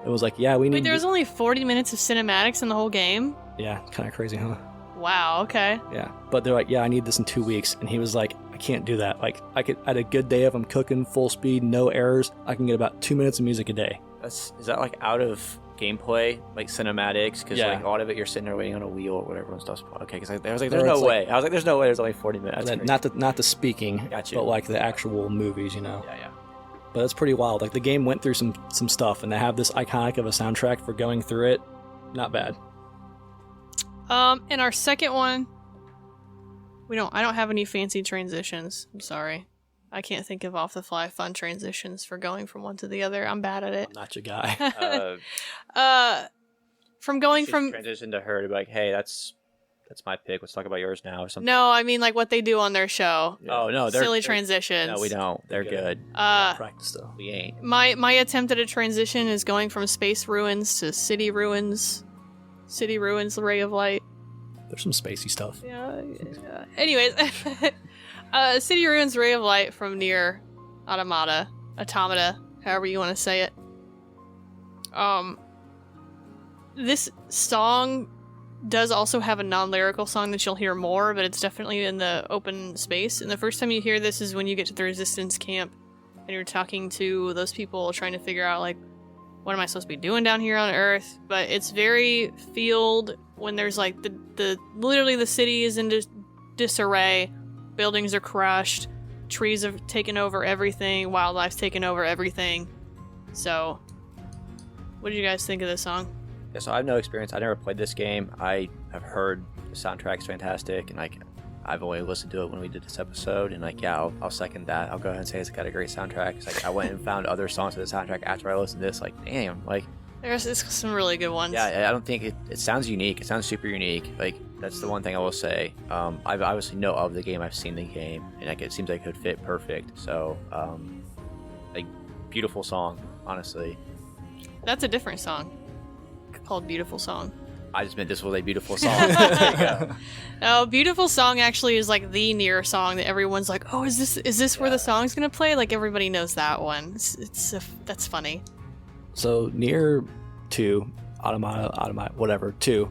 It was like, yeah, we need... Wait, there was only 40 minutes of cinematics in the whole game? Yeah, kind of crazy, huh? Wow, okay. Yeah, but they're like, yeah, I need this in 2 weeks. And he was like, I can't do that. Like, I had a good day if I'm cooking full speed, no errors, I can get about 2 minutes of music a day. Is that like out of gameplay, like cinematics? Because like a lot of it, you're sitting there waiting on a wheel or whatever and stuff. Okay, because I was like, there's no way. I was like, there's no way. There's only 40 minutes. Not the speaking, but like the actual movies, you know. Yeah. But it's pretty wild. Like the game went through some stuff, and they have this iconic of a soundtrack for going through it. Not bad. In our second one, I don't have any fancy transitions. I'm sorry. I can't think of off the fly fun transitions for going from one to the other. I'm bad at it. I'm not your guy. From going from transition to her to be like, hey, that's my pick. Let's talk about yours now or something. No, I mean like what they do on their show. Yeah. Oh no, they're silly transitions. No, we don't. They're good. Practice though. We ain't. My attempt at a transition is going from space ruins to city ruins. City ruins, ray of light. There's some spacey stuff. Yeah. Anyways, City Ruins Ray of Light from Nier Automata, however you want to say it. This song does also have a non-lyrical song that you'll hear more, but it's definitely in the open space. And the first time you hear this is when you get to the Resistance camp and you're talking to those people trying to figure out, like, what am I supposed to be doing down here on Earth? But it's very field when there's, like, literally the city is in disarray. Buildings are crushed. Trees have taken over everything. Wildlife's taken over everything. So, what did you guys think of this song? Yeah, so I have no experience. I never played this game. I have heard the soundtrack's fantastic, and like I've only listened to it when we did this episode, and like I'll second that. I'll go ahead and say it's got a great soundtrack. It's like I went and found other songs for the soundtrack after I listened to this. Like, damn, like there's some really good ones. Yeah, I don't think it sounds unique. It sounds super unique. Like that's the one thing I will say. I've obviously know of the game. I've seen the game, and like it seems like it could fit perfect. So, like beautiful song, honestly. That's a different song called Beautiful Song. I just meant this was a beautiful song. There you go. Oh, Beautiful Song actually is like the Nier song that everyone's like, oh, is this where the song's gonna play? Like everybody knows that one. That's funny. So Nier 2, Automata, whatever, 2.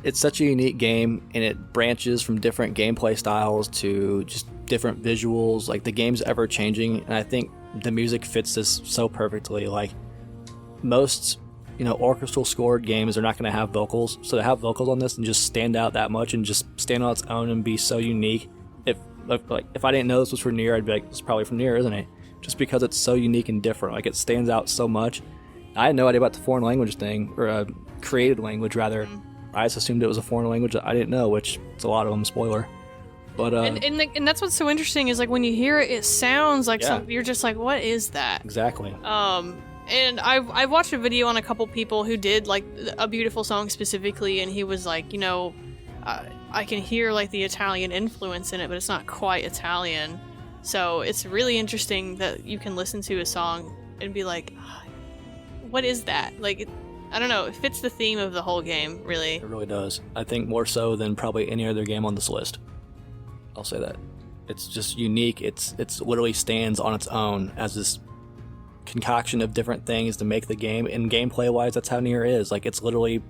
It's such a unique game, and it branches from different gameplay styles to just different visuals. Like the game's ever changing, and I think the music fits this so perfectly. Like most, orchestral scored games are not going to have vocals, so to have vocals on this and just stand out that much and just stand on its own and be so unique. If I didn't know this was for Nier, I'd be like, it's probably from Nier, isn't it? Just because it's so unique and different, like it stands out so much. I had no idea about the foreign language thing, or a created language rather. I just assumed it was a foreign language that I didn't know, which it's a lot of them. Spoiler. But and that's what's so interesting is like when you hear it, it sounds like something. You're just like, what is that? Exactly. And I've watched a video on a couple people who did like a Beautiful Song specifically, and he was like, I can hear like the Italian influence in it, but it's not quite Italian. So it's really interesting that you can listen to a song and be like, what is that? Like, I don't know. It fits the theme of the whole game, really. It really does. I think more so than probably any other game on this list. I'll say that. It's just unique. It's literally stands on its own as this concoction of different things to make the game. And gameplay wise, that's how Nier is. Like it's literally,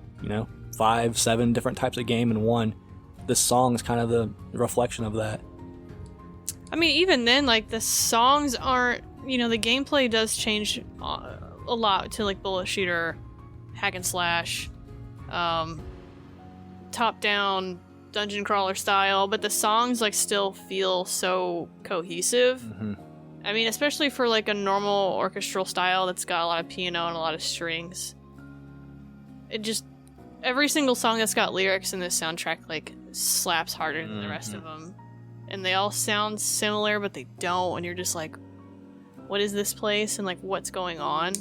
5, 7 different types of game in one. This song is kind of the reflection of that. I mean, even then, like the songs aren't, the gameplay does change a lot to like bullet shooter, hack and slash, top down dungeon crawler style, but the songs like still feel so cohesive. Mm-hmm. I mean, especially for like a normal orchestral style that's got a lot of piano and a lot of strings. It just, every single song that's got lyrics in this soundtrack like slaps harder than the rest of them. And they all sound similar, but they don't. And you're just like, what is this place? And like, what's going on?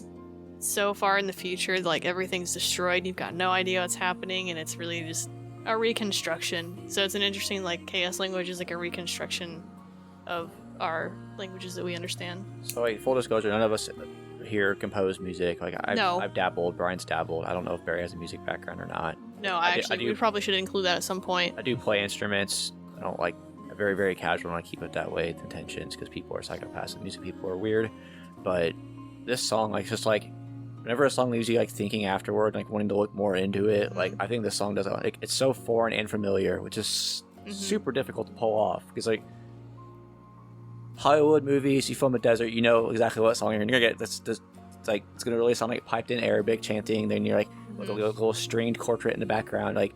So far in the future, like everything's destroyed. You've got no idea what's happening. And it's really just a reconstruction. So it's an interesting, like, chaos language is like a reconstruction of our languages that we understand. So, like, full disclosure, none of us here compose music. Like, I've dabbled, Brian's dabbled. I don't know if Barry has a music background or not. No, we probably should include that at some point. I do play instruments. I don't like, very, very casual, and I keep it that way with intentions because people are psychopaths and music people are weird. But this song, like, just like, whenever a song leaves you like thinking afterward, like wanting to look more into it, like I think this song does like it's so foreign and familiar, which is super difficult to pull off because like Hollywood movies, you film a desert, you know exactly what song you're gonna get. This like it's gonna really sound like piped in Arabic chanting. Then you're like with a little stringed quartet in the background, like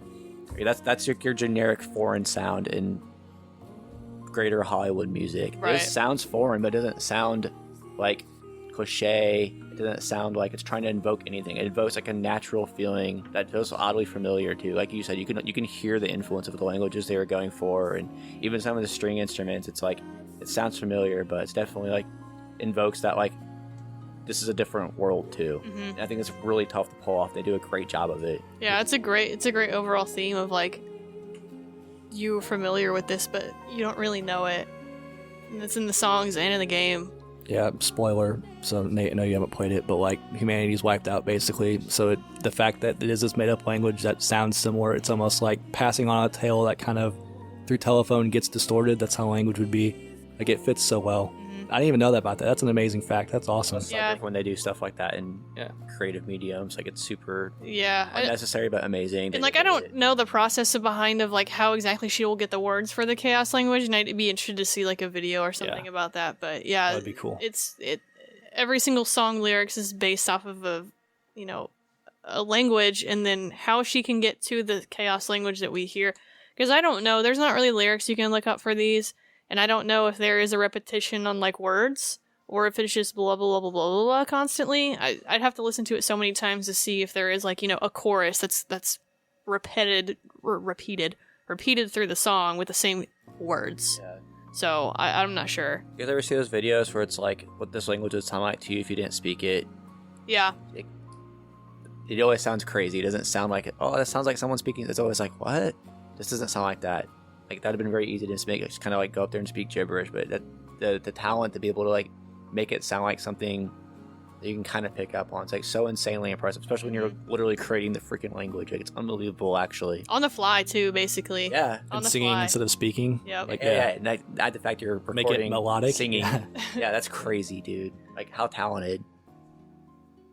that's your generic foreign sound in greater Hollywood music. Right. This sounds foreign, but it doesn't sound like cliche. It doesn't sound like it's trying to invoke anything. It invokes like a natural feeling that feels oddly familiar too. Like you said, you can hear the influence of the languages they were going for, and even some of the string instruments. It's like it sounds familiar, but it's definitely like invokes that like this is a different world too. And I think it's really tough to pull off. They do a great job of it. Yeah, it's a great overall theme of like you're familiar with this, but you don't really know it. And it's in the songs and in the game. Yeah, spoiler. So Nate, I know you haven't played it, but like humanity's wiped out basically. So the fact that it is this made-up language that sounds similar, it's almost like passing on a tale that kind of through telephone gets distorted. That's how language would be. Like it fits so well. I didn't even know that about that. That's an amazing fact. That's awesome. Yeah. When they do stuff like that in creative mediums, like it's super Yeah. unnecessary but amazing. And like I don't know the process behind of like how exactly she will get the words for the chaos language, and I'd be interested to see like a video or something about that. But yeah, that'd be cool. Every single song lyrics is based off of a language, and then how she can get to the chaos language that we hear. Because I don't know, there's not really lyrics you can look up for these, and I don't know if there is a repetition on like words or if it's just blah blah blah blah blah blah constantly. I'd have to listen to it so many times to see if there is like a chorus that's repeated through the song with the same words. Yeah. So I'm not sure. You guys ever see those videos where it's like what this language would sound like to you if you didn't speak it? Yeah. It always sounds crazy. It doesn't sound like, oh, that sounds like someone speaking. It's always like, what? This doesn't sound like that. Like that'd have been very easy to make. Just kind of like go up there and speak gibberish, but the talent to be able to like make it sound like something that you can kind of pick up on. It's like so insanely impressive, especially when you're literally creating the freaking language. Like, it's unbelievable, actually. On the fly too, basically. Yeah. On And the singing fly. instead of speaking. Yep. Like, yeah. And the fact you're recording, Make it melodic. singing. Yeah, that's crazy, dude. Like, how talented.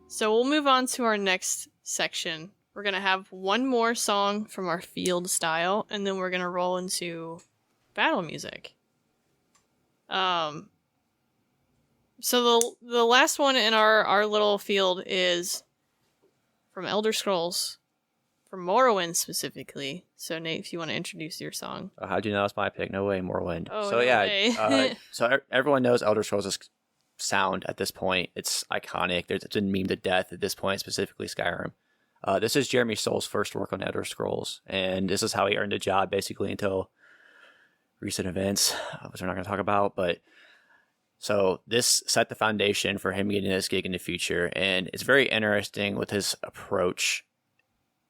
So we'll move on to our next section. We're going to have one more song from our field style, and then we're going to roll into battle music. So the last one in our little field is from Elder Scrolls, from Morrowind specifically. So Nate, if you want to introduce your song. Oh, how'd you know it's my pick? No way, Morrowind. Oh, so no yeah, way. so everyone knows Elder Scrolls' sound at this point. It's iconic. It's been memed to death at this point, specifically Skyrim. This is Jeremy Soule's first work on Elder Scrolls, and this is how he earned a job basically until recent events, which we're not going to talk about, but so this set the foundation for him getting this gig in the future, and it's very interesting with his approach.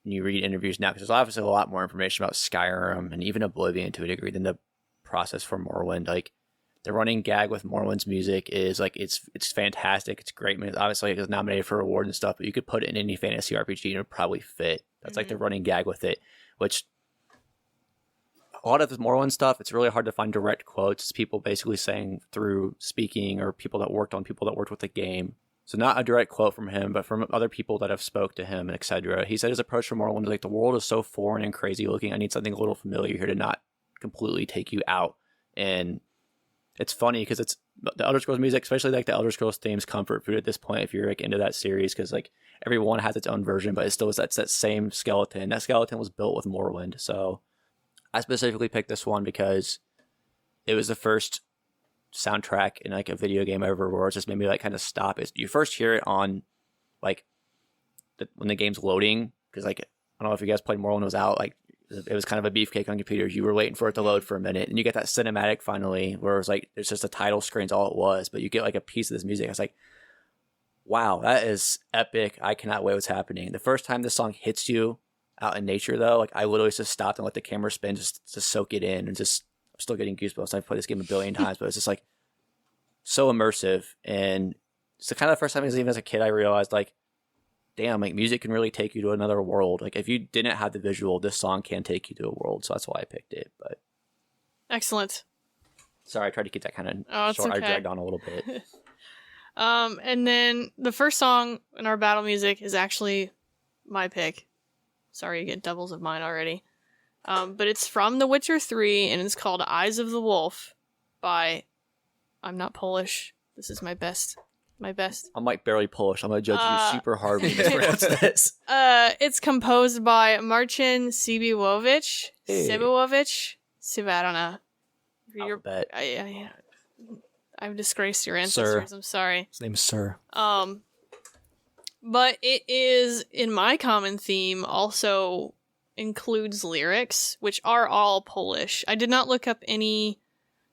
When you read interviews now, because there's obviously a lot more information about Skyrim and even Oblivion to a degree than the process for Morrowind. Like, the running gag with Morrowind's music is like it's fantastic. It's great. I mean, obviously, it was nominated for awards and stuff, but you could put it in any fantasy RPG and it would probably fit. That's like the running gag with it, which a lot of the Morrowind stuff, it's really hard to find direct quotes. It's people basically saying through speaking or people that worked with the game. So not a direct quote from him, but from other people that have spoke to him, etc. He said his approach for Morrowind is like, the world is so foreign and crazy looking. I need something a little familiar here to not completely take you out. And it's funny because it's the Elder Scrolls music, especially like the Elder Scrolls themes, comfort food at this point if you're like into that series, because like everyone has its own version, but it still is that same skeleton. That skeleton was built with Morrowind. So I specifically picked this one because it was the first soundtrack in like a video game ever where it just made me like kind of stop. You first hear it on like when the game's loading, because like I don't know if you guys played Morrowind when it was out, like it was kind of a beefcake on computers. You were waiting for it to load for a minute, and you get that cinematic finally where it was like there's just a title screen's all it was, but you get like a piece of this music. I was like, wow, that is epic. I cannot wait what's happening. The first time this song hits you out in nature though, like I literally just stopped and let the camera spin just to soak it in, and just I'm still getting goosebumps. I've played this game a billion times, but it's just like so immersive. And it's the kind of the first time even as a kid I realized like, damn, like music can really take you to another world. Like if you didn't have the visual, this song can take you to a world. So that's why I picked it. But Excellent. sorry, I tried to keep that kind Oh, of it's short. okay. I dragged on a little bit. And then the first song in our battle music is actually my pick. Sorry, you get doubles of mine already. But it's from The Witcher 3, and it's called Eyes of the Wolf by... I'm not Polish. This is my best. I'm like barely Polish. I'm gonna judge you super hard when you mispronounce this. It's composed by Marcin Przybyłowicz. Hey. I don't know. Alphabet. I've disgraced your ancestors. Sir. I'm sorry. His name's Sir. But it is, in my common theme, also includes lyrics, which are all Polish. I did not look up any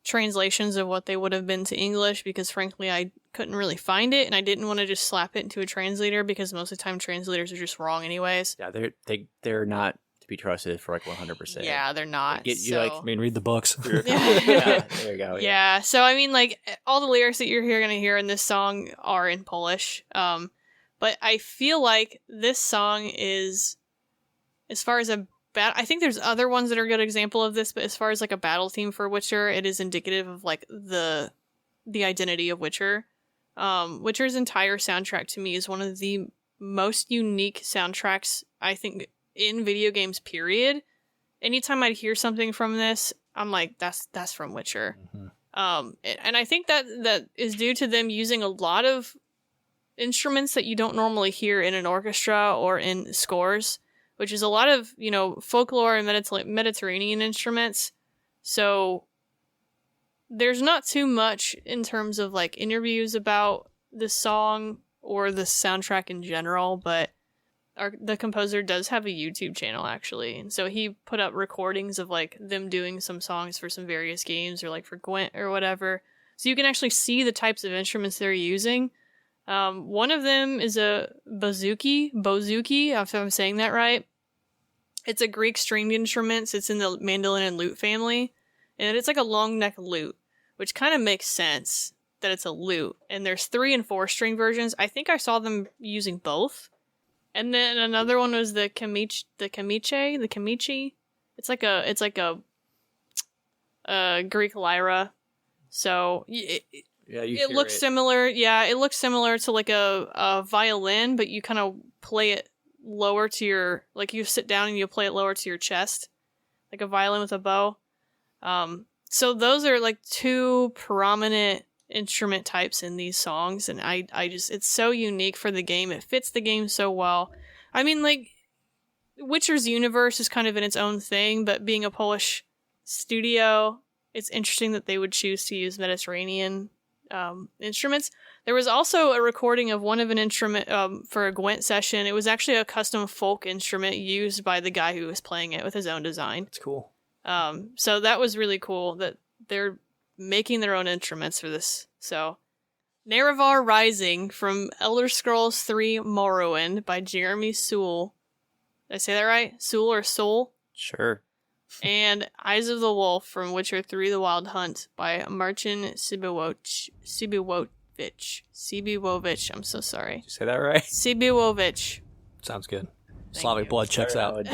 translations of what they would have been to English because, frankly, I couldn't really find it, and I didn't want to just slap it into a translator because most of the time translators are just wrong anyways. Yeah, they're not to be trusted for like 100%. Yeah, they're not. Get you, like, I mean, read the books. Yeah, there you go. Yeah, so I mean, like, all the lyrics that you're going to hear in this song are in Polish. But I feel like this song is, as far as I think there's other ones that are a good example of this, but as far as like a battle theme for Witcher, it is indicative of like the identity of Witcher. Witcher's entire soundtrack to me is one of the most unique soundtracks, I think, in video games, period. Anytime I'd hear something from this, I'm like, that's from Witcher. Mm-hmm. And I think that is due to them using a lot of instruments that you don't normally hear in an orchestra or in scores, which is a lot of, folklore and Mediterranean instruments. So there's not too much in terms of like interviews about the song or the soundtrack in general, but the composer does have a YouTube channel actually. And so he put up recordings of like them doing some songs for some various games or like for Gwent or whatever. So you can actually see the types of instruments they're using. One of them is a bouzouki, if I'm saying that right. It's a Greek stringed instrument. It's in the mandolin and lute family. And it's like a long neck lute, which kind of makes sense that it's a lute. And there's 3 and 4 string versions. I think I saw them using both. And then another one was the Kenichi. It's like a Greek lyra. So it looks similar. Yeah, it looks similar to like a violin, but you kind of play it lower to your, like you sit down and you play it lower to your chest, like a violin with a bow. So those are like 2 prominent instrument types in these songs, and I just, it's so unique for the game. It fits the game so well. I mean, like, Witcher's universe is kind of in its own thing, but being a Polish studio, it's interesting that they would choose to use Mediterranean instruments. There was also a recording of one of an instrument for a Gwent session. It was actually a custom folk instrument used by the guy who was playing it with his own design. It's cool. So that was really cool that they're making their own instruments for this. So, Nerevar Rising from Elder Scrolls 3 Morrowind by Jeremy Soule. Did I say that right? Soule or Soule? Sure. And Eyes of the Wolf from Witcher 3 The Wild Hunt by Marcin Przybyłowicz. Przybyłowicz. I'm so sorry. Did you say that right? Przybyłowicz. Sounds good. Thank Slavic you. blood checks out.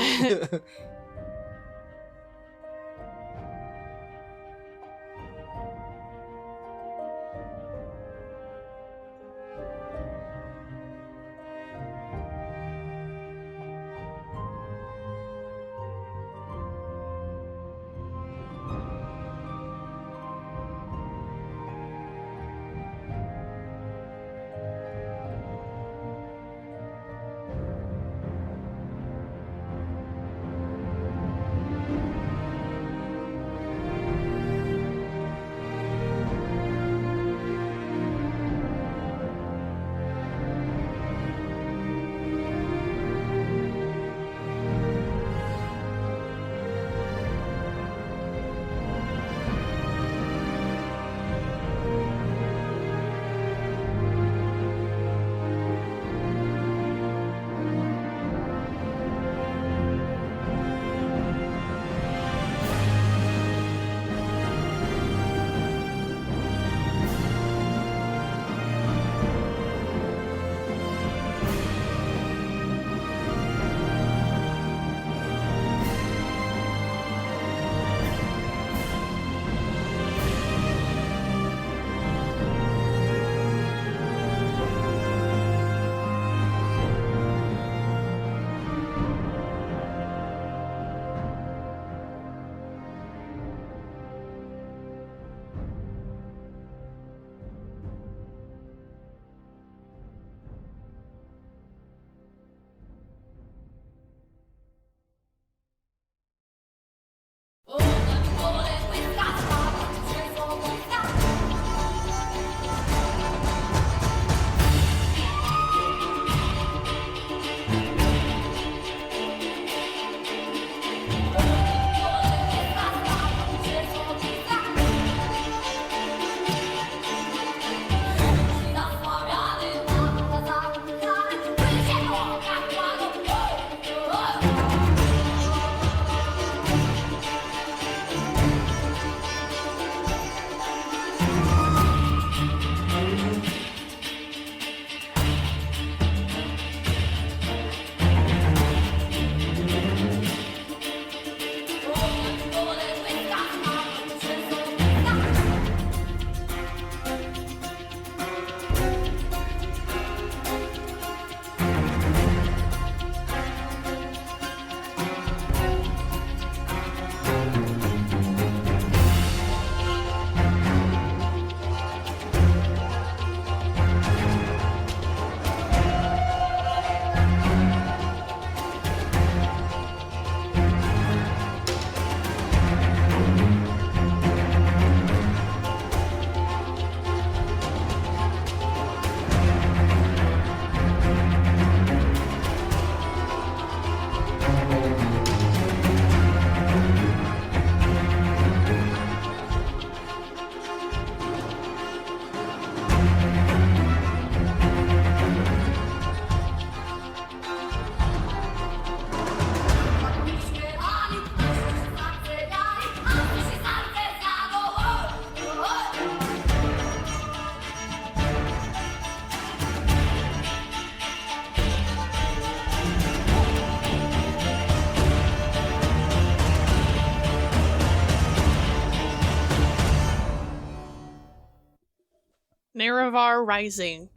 Nerevar Rising.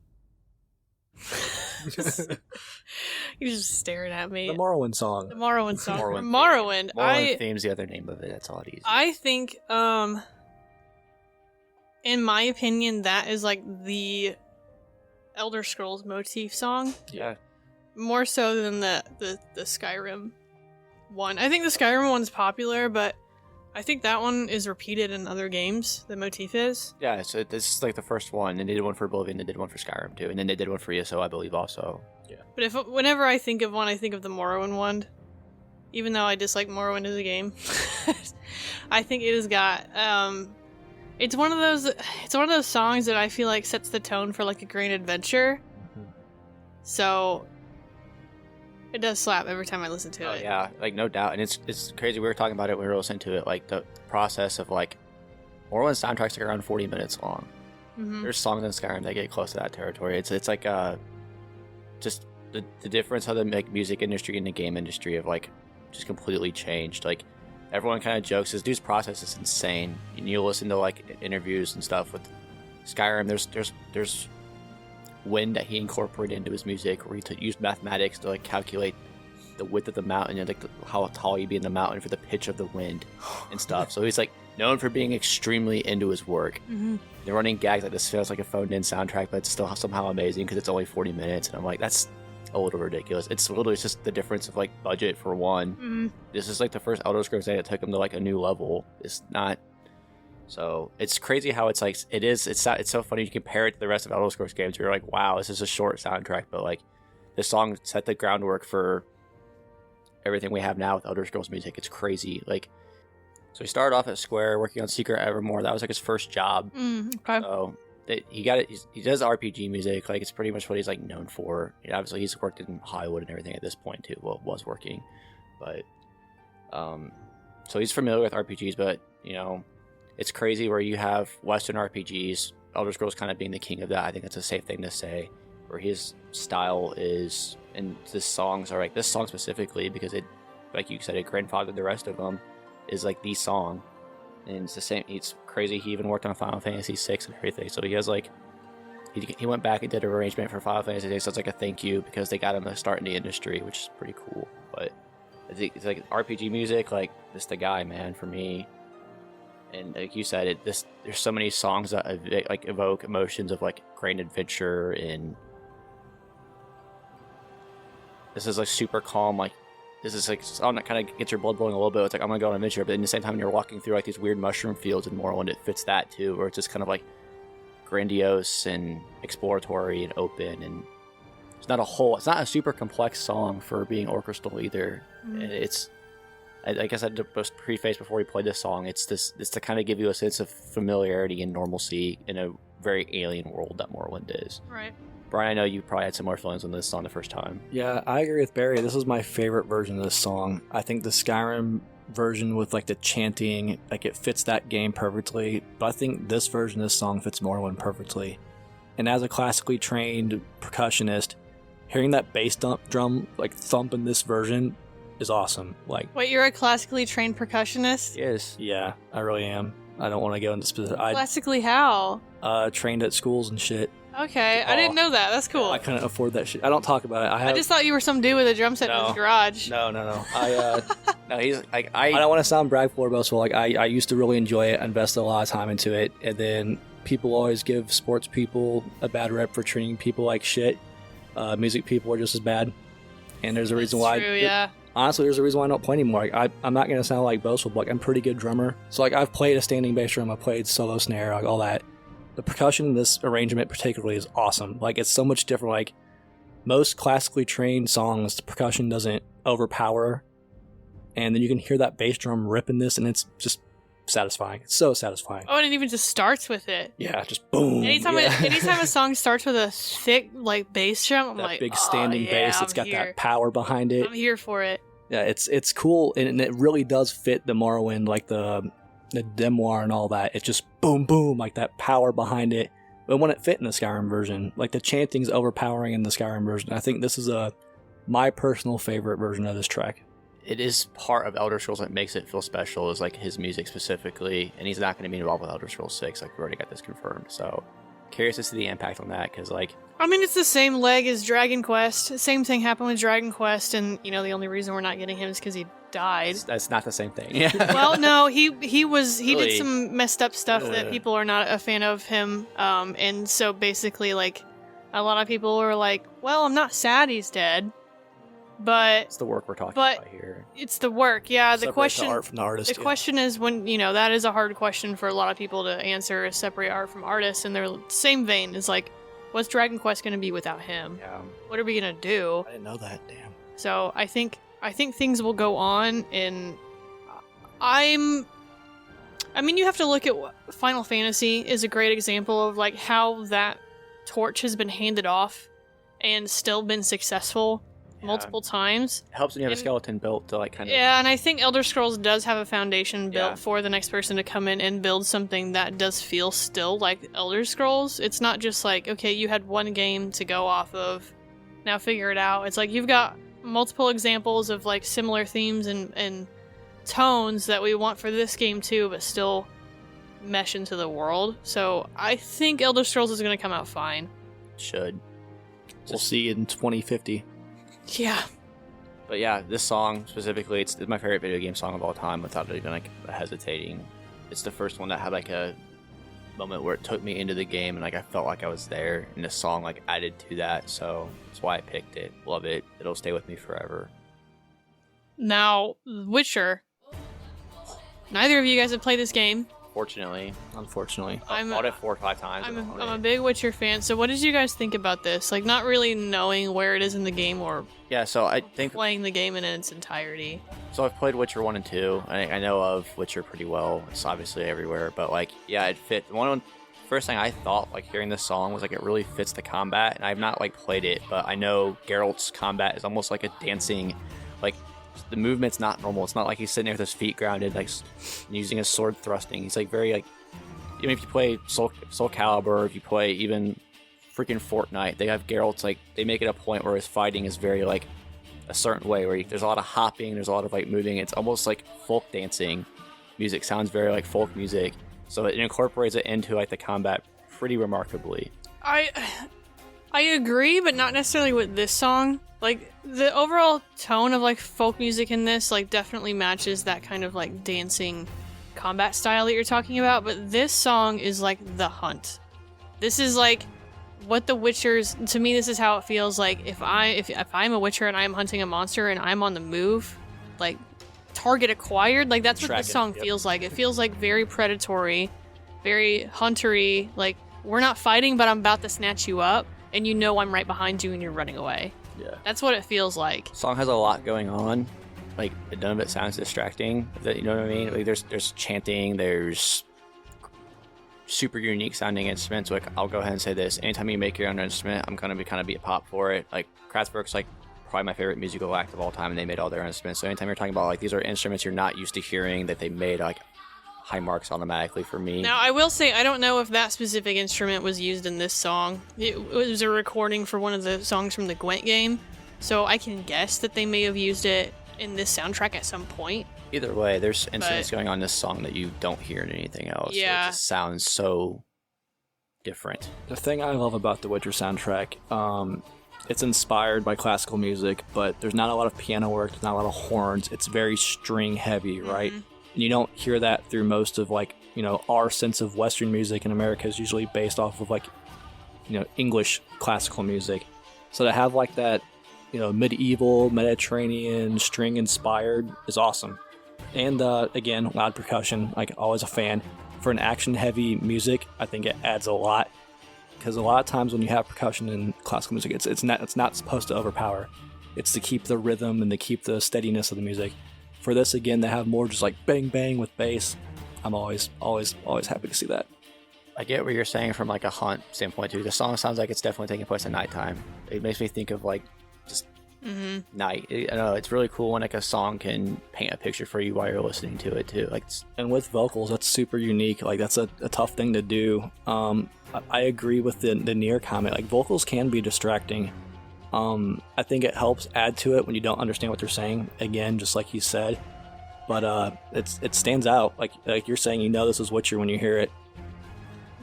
You're just staring at me. The Morrowind song. The Morrowind song. Morrowind Morrowind. theme's the other name of it. That's all it is. I think, in my opinion, that is like the Elder Scrolls motif song. Yeah. More so than the Skyrim one. I think the Skyrim one's popular, but I think that one is repeated in other games. The motif is. Yeah, so this is like the first one, and they did one for Oblivion, they did one for Skyrim too, and then they did one for ESO, I believe, also. Yeah. But whenever I think of one, I think of the Morrowind one. Even though I dislike Morrowind as a game, I think it has got. It's one of those songs that I feel like sets the tone for like a great adventure. Mm-hmm. So it does slap every time I listen to it. Yeah, like no doubt, and it's crazy. We were talking about it when we were listening to it, like the process of like Morrowind soundtracks are around 40 minutes long. Mm-hmm. There's songs in Skyrim that get close to that territory. It's like just the difference how the like music industry and the game industry have like just completely changed. Like everyone kind of jokes this dude's process is insane. And you listen to like interviews and stuff with Skyrim. There's wind that he incorporated into his music, where he used mathematics to like calculate the width of the mountain and like how tall you'd be in the mountain for the pitch of the wind and stuff. So he's like known for being extremely into his work. Mm-hmm. They're running gags like this feels like a phoned in soundtrack, but it's still somehow amazing because it's only 40 minutes. And I'm like, that's a little ridiculous. It's literally just the difference of like budget for one. Mm-hmm. This is like the first Elder Scrolls game that took him to like a new level. It's not. So it's crazy how it's like it's so funny you compare it to the rest of Elder Scrolls games where you're like, wow, this is a short soundtrack, but like this song set the groundwork for everything we have now with Elder Scrolls music. It's crazy. Like, so he started off at Square working on Secret Evermore. That was like his first job. Okay. So he got it. He does RPG music. Like it's pretty much what he's like known for. You know, obviously he's worked in Hollywood and everything at this point too. Well, was working, but so he's familiar with RPGs. But you know, it's crazy where you have Western RPGs. Elder Scrolls kind of being the king of that. I think that's a safe thing to say. Where his style is, and the songs are like this song specifically because it, like you said, it grandfathered the rest of them. Is like the song, and it's the same. It's crazy. He even worked on Final Fantasy VI and everything. So he has like, he went back and did an arrangement for Final Fantasy VI. So it's like a thank you because they got him to start in the industry, which is pretty cool. But it's like RPG music, like this the guy, man, for me. And like you said, there's so many songs that like evoke emotions of like great adventure, and this is like super calm, like. This is like song that kind of gets your blood boiling a little bit. It's like, I'm going to go on an adventure. But at the same time, you're walking through like these weird mushroom fields in Morrowind. It fits that too, where it's just kind of like grandiose and exploratory and open. And it's not a super complex song for being orchestral either. Mm-hmm. It's, I guess I did a preface before we played this song. It's to kind of give you a sense of familiarity and normalcy in a very alien world that Morrowind is. Right. Brian, I know you probably had similar feelings on this song the first time. Yeah, I agree with Barry. This is my favorite version of this song. I think the Skyrim version with like the chanting, like it fits that game perfectly. But I think this version of this song fits Morrowind perfectly. And as a classically trained percussionist, hearing that bass drum like thump in this version is awesome. Like, wait, you're a classically trained percussionist? Yes. Yeah, I really am. I don't want to go into specific. Classically how? Trained at schools and shit. Okay, I didn't know that. That's cool. I couldn't afford that shit. I don't talk about it. I just thought you were some dude with a drum set in his garage. No. No, he's like I don't want to sound bragful about it, so like I used to really enjoy it, invested a lot of time into it, and then people always give sports people a bad rep for treating people like shit. Music people are just as bad, and there's a reason why. True, yeah. Honestly, there's a reason why I don't play anymore. Like, I'm not gonna sound like boastful, but like I'm a pretty good drummer. So like I've played a standing bass drum, I played solo snare, like all that. The percussion in this arrangement particularly is awesome. Like it's so much different. Like most classically trained songs, the percussion doesn't overpower, and then you can hear that bass drum rip in this, and it's just satisfying. It's so satisfying. Oh, and it even just starts with it. Yeah, just boom. Anytime a song starts with a thick like bass drum, I'm that like, big standing bass. It's got that power behind it. I'm here for it. Yeah, it's cool, and it really does fit the Morrowind, like the Demoir and all that. It's just boom, boom, like that power behind it. But when it fit in the Skyrim version, like the chanting's overpowering in the Skyrim version. I think this is my personal favorite version of this track. It is part of Elder Scrolls that makes it feel special, is like his music specifically, and he's not going to be involved with Elder Scrolls 6. Like we already got this confirmed. So curious to see the impact on that, because like I mean, it's the same leg as Dragon Quest. Same thing happened with Dragon Quest, and you know the only reason we're not getting him is because he died. that's not the same thing. Yeah. Well, no, he Really? did some messed up stuff that people are not a fan of him. And so basically, like, a lot of people were like, "Well, I'm not sad he's dead, but It's the work we're talking But- about here. it's the work." Yeah, the Separate question. the art from the artist. The question is when, you know, that is a hard question for a lot of people to answer, is separate art from artists, and they're same vein is like, what's Dragon Quest going to be without him? Yeah. What are we going to do? I didn't know that. Damn. So I think things will go on, and I mean, you have to look at Final Fantasy is a great example of like how that torch has been handed off and still been successful multiple times. It helps when you have a And- skeleton built to like kind of. Yeah, and I think Elder Scrolls does have a foundation built Yeah. for the next person to come in and build something that does feel still like Elder Scrolls. It's not just like, okay, you had one game to go off of, now figure it out. It's like you've got multiple examples of like similar themes and tones that we want for this game too, but still mesh into the world. So I think Elder Scrolls is going to come out fine. Should. We'll see in 2050. Yeah. But yeah, this song specifically, it's my favorite video game song of all time without even like hesitating. It's the first one that had like a moment where it took me into the game and like I felt like I was there, and this song like added to that, so that's why I picked it. Love it. It'll stay with me forever. Now, Witcher. Neither of you guys have played this game. Fortunately, Unfortunately. I've bought it 4 or 5 times. I'm and owned a it. big Witcher fan, so what did you guys think about this? Like, not really knowing where it is in the game or Yeah, so I think playing the game in its entirety. so. I've played Witcher 1 and 2. I know of Witcher pretty well. It's obviously everywhere, but like, yeah, it fit. First thing I thought, like hearing this song, was like it really fits the combat. And I've not like played it, but I know Geralt's combat is almost like a dancing, like the movement's not normal. It's not like he's sitting there with his feet grounded, like using his sword thrusting. He's like very like, even if you play Soul Calibur, or if you play even freaking Fortnite, they have Geralt's like, they make it a point where his fighting is very like a certain way, where there's a lot of hopping, there's a lot of like moving. It's almost like folk dancing music. Sounds very like folk music, so it incorporates it into like the combat pretty remarkably. I agree, but not necessarily with this song. Like, the overall tone of like folk music in this like definitely matches that kind of like dancing combat style that you're talking about, but this song is like the hunt. This is like what the Witchers, to me, this is how it feels like if I'm a Witcher and I'm hunting a monster and I'm on the move, like target acquired, like that's what this Tracking, song yep. feels like. It feels like very predatory, very huntery, like we're not fighting, but I'm about to snatch you up and you know I'm right behind you and you're running away. Yeah, That's what it feels like. song has a lot going on. Like none of it sounds distracting. You know what I mean? Like there's chanting, there's super unique sounding instruments. Like I'll go ahead and say this: anytime you make your own instrument, I'm gonna be a pop for it. Like Kraftwerk's like probably my favorite musical act of all time, and they made all their instruments. So anytime you're talking about like these are instruments you're not used to hearing that they made, like high marks automatically for me. Now, I will say, I don't know if that specific instrument was used in this song. It was a recording for one of the songs from the Gwent game, so I can guess that they may have used it in this soundtrack at some point. Either way, there's instruments going on in this song that you don't hear in anything else. So Yeah. it just sounds so different. The thing I love about the Witcher soundtrack, it's inspired by classical music, but there's not a lot of piano work, there's not a lot of horns. It's very string heavy, right? And you don't hear that through most of like, you know, our sense of Western music in America is usually based off of like, you know, English classical music. So to have like that, you know, medieval, Mediterranean, string inspired is awesome. And again, loud percussion, like always a fan. For an action heavy music, I think it adds a lot. Because a lot of times when you have percussion in classical music, it's not supposed to overpower. It's to keep the rhythm and to keep the steadiness of the music. For this, again, to have more just like bang bang with bass, I'm always happy to see that. I get what you're saying from like a hunt standpoint too. The song sounds like it's definitely taking place at nighttime. It makes me think of like just night. I know it's really cool when like a song can paint a picture for you while you're listening to it too. Like And with vocals, that's super unique. Like that's a tough thing to do. I agree with the Nier comment. Like vocals can be distracting. I think it helps add to it when you don't understand what they're saying. Again, just like he said, but it stands out. Like you're saying, you know this is Witcher when you hear it.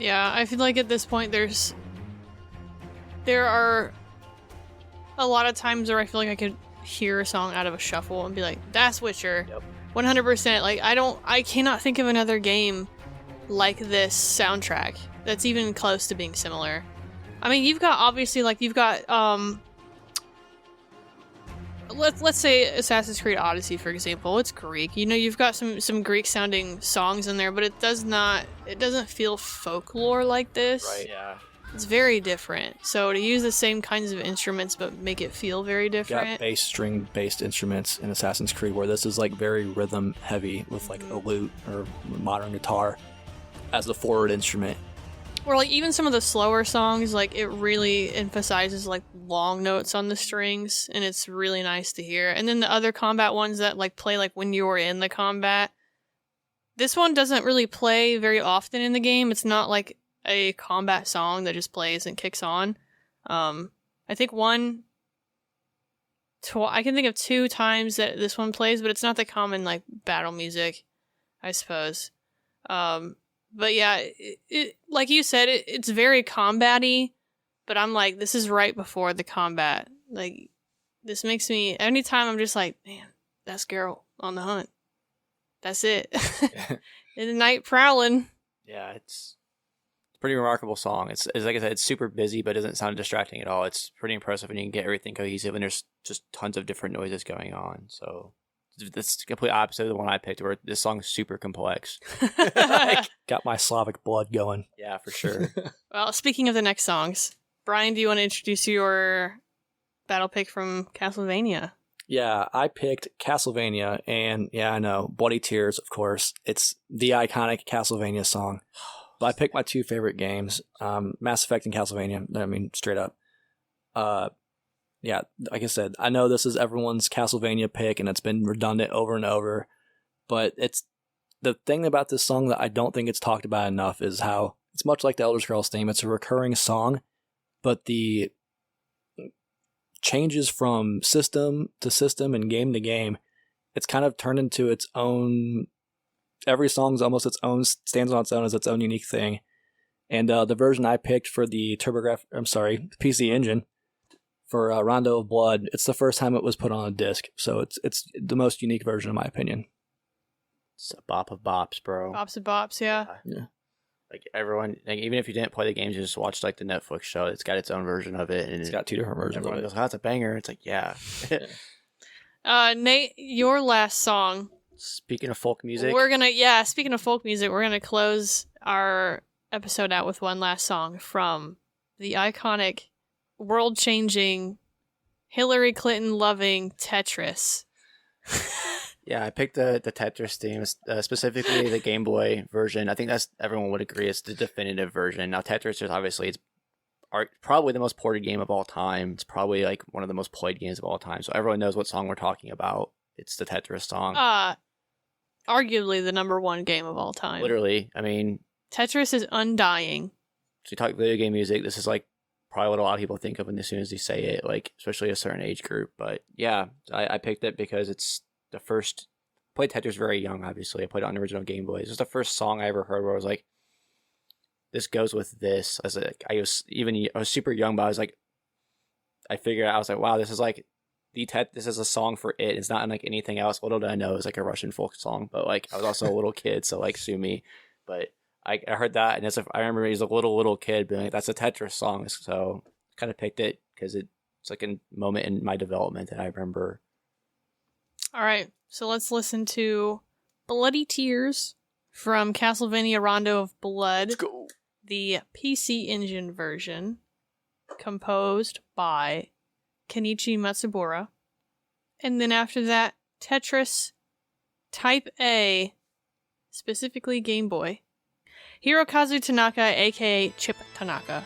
Yeah, I feel like at this point there are a lot of times where I feel like I could hear a song out of a shuffle and be like, that's Witcher. Yep. 100%. Like, I cannot think of another game like this soundtrack that's even close to being similar. I mean, you've got let's say Assassin's Creed Odyssey, for example. It's Greek. You know, you've got some Greek sounding songs in there, but it doesn't feel folklore like this. Right. Yeah. It's very different. So to use the same kinds of instruments but make it feel very You different. got bass string based instruments in Assassin's Creed, where this is like very rhythm heavy with like a lute or modern guitar as the forward instrument. Or like even some of the slower songs, like it really emphasizes like long notes on the strings, and it's really nice to hear. And then the other combat ones that like play like when you're in the combat. This one doesn't really play very often in the game. It's not like a combat song that just plays and kicks on. I think I can think of 2 times that this one plays, but it's not the common like battle music, I suppose. But yeah, it like you said, it's very combat-y, but I'm like, this is right before the combat. Like, this makes me, anytime I'm just like, man, that's Geralt on the hunt. That's it. In the night prowling. Yeah, it's a pretty remarkable song. It's like I said, it's super busy, but it doesn't sound distracting at all. It's pretty impressive when you can get everything cohesive, and there's just tons of different noises going on. So that's the complete opposite of the one I picked, where this song's super complex. Got my Slavic blood going. Yeah, for sure. Well, speaking of the next songs, Brian, do you want to introduce your battle pick from Castlevania? Yeah, I picked Castlevania, and yeah, I know, Bloody Tears, of course. It's the iconic Castlevania song. But I picked my 2 favorite games, Mass Effect and Castlevania. I mean, straight up. Yeah, like I said, I know this is everyone's Castlevania pick, and it's been redundant over and over, but it's the thing about this song that I don't think it's talked about enough is how it's much like the Elder Scrolls theme. It's a recurring song, but the changes from system to system and game to game, it's kind of turned into its own. Every song's almost its own, stands on its own as its own unique thing. And the version I picked for the PC Engine for Rondo of Blood, it's the first time it was put on a disc, so it's the most unique version in my opinion. It's a bop of bops, bro. Bops and Bops, yeah. Like everyone, like even if you didn't play the games, you just watched like the Netflix show. It's got its own version of it, and It's got 2 different versions of everyone it. goes, "Oh, it's a banger." It's like, yeah. Nate, your last song. Speaking of folk music, Speaking of folk music, we're gonna close our episode out with one last song from the iconic, world-changing, Hillary Clinton-loving Tetris. yeah, I picked the Tetris theme, specifically the Game Boy version. I think everyone would agree it's the definitive version. Now, Tetris is obviously it's probably the most ported game of all time. It's probably like one of the most played games of all time. So everyone knows what song we're talking about. It's the Tetris song. Arguably the number 1 game of all time. Literally, I mean, Tetris is undying. so you talk video game music, this is like probably what a lot of people think of as soon as they say it, like especially a certain age group. But yeah, I picked it because it's the first. I played Tetris very young, obviously. I played it on the original Game Boy. This was the first song I ever heard where I was like, this goes with this. I was super young, but I was like, I figured out, I was like, wow, this is like this is a song for it. It's not like anything else. Little did I know it was like a Russian folk song, but like I was also a little kid, so like sue me. But I heard that, and I remember as a little kid being like, that's a Tetris song. So I kind of picked it because it's like a moment in my development that I remember. All right, so let's listen to Bloody Tears from Castlevania Rondo of Blood. Let's go. The PC Engine version, composed by Kenichi Matsubara. And then after that, Tetris Type A, specifically Game Boy. Hirokazu Tanaka, aka Chip Tanaka.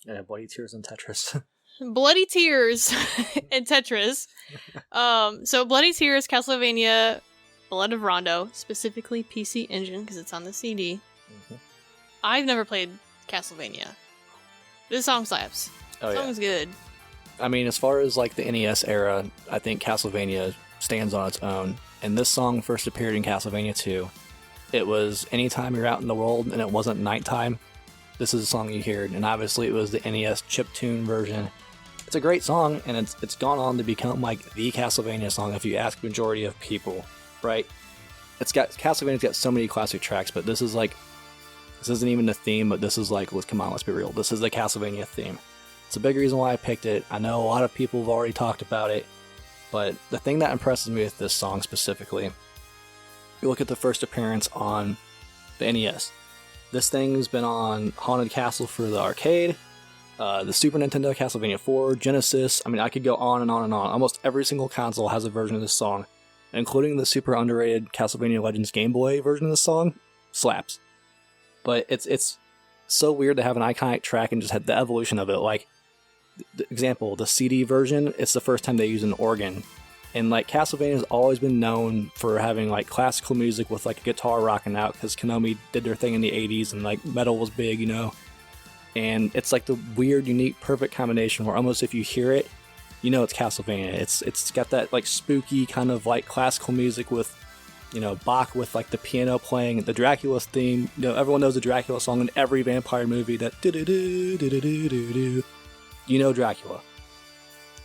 Yeah, Bloody Tears and Tetris. Bloody Tears and Tetris. So Bloody Tears, Castlevania, Blood of Rondo, specifically PC Engine because it's on the CD. Mm-hmm. I've never played Castlevania. This song slaps. Oh, The song's good. I mean, as far as like the NES era, I think Castlevania stands on its own. And this song first appeared in Castlevania 2. It was anytime you're out in the world and it wasn't nighttime, this is a song you heard. And obviously it was the NES chiptune version. It's a great song, and it's gone on to become like the Castlevania song if you ask the majority of people, right? Castlevania's got so many classic tracks, but this isn't even the theme, but this is like, come on, let's be real. This is the Castlevania theme. It's a big reason why I picked it. I know a lot of people have already talked about it, but the thing that impresses me with this song specifically, you look at the first appearance on the NES. This thing's been on Haunted Castle for the arcade, the Super Nintendo, Castlevania 4, Genesis. I mean, I could go on and on and on. Almost every single console has a version of this song, including the super underrated Castlevania Legends Game Boy version of the song. Slaps. But it's so weird to have an iconic track and just have the evolution of it. Like, example, the CD version, it's the first time they use an organ. And like Castlevania's always been known for having like classical music with like a guitar rocking out, because Konami did their thing in the 80s and like metal was big, you know. And it's like the weird, unique, perfect combination where almost if you hear it, you know it's Castlevania. It's got that like spooky kind of like classical music with, you know, Bach with like the piano playing, the Dracula theme. You know, everyone knows the Dracula song in every vampire movie. That do-do-do-do-do-do-do. You know Dracula.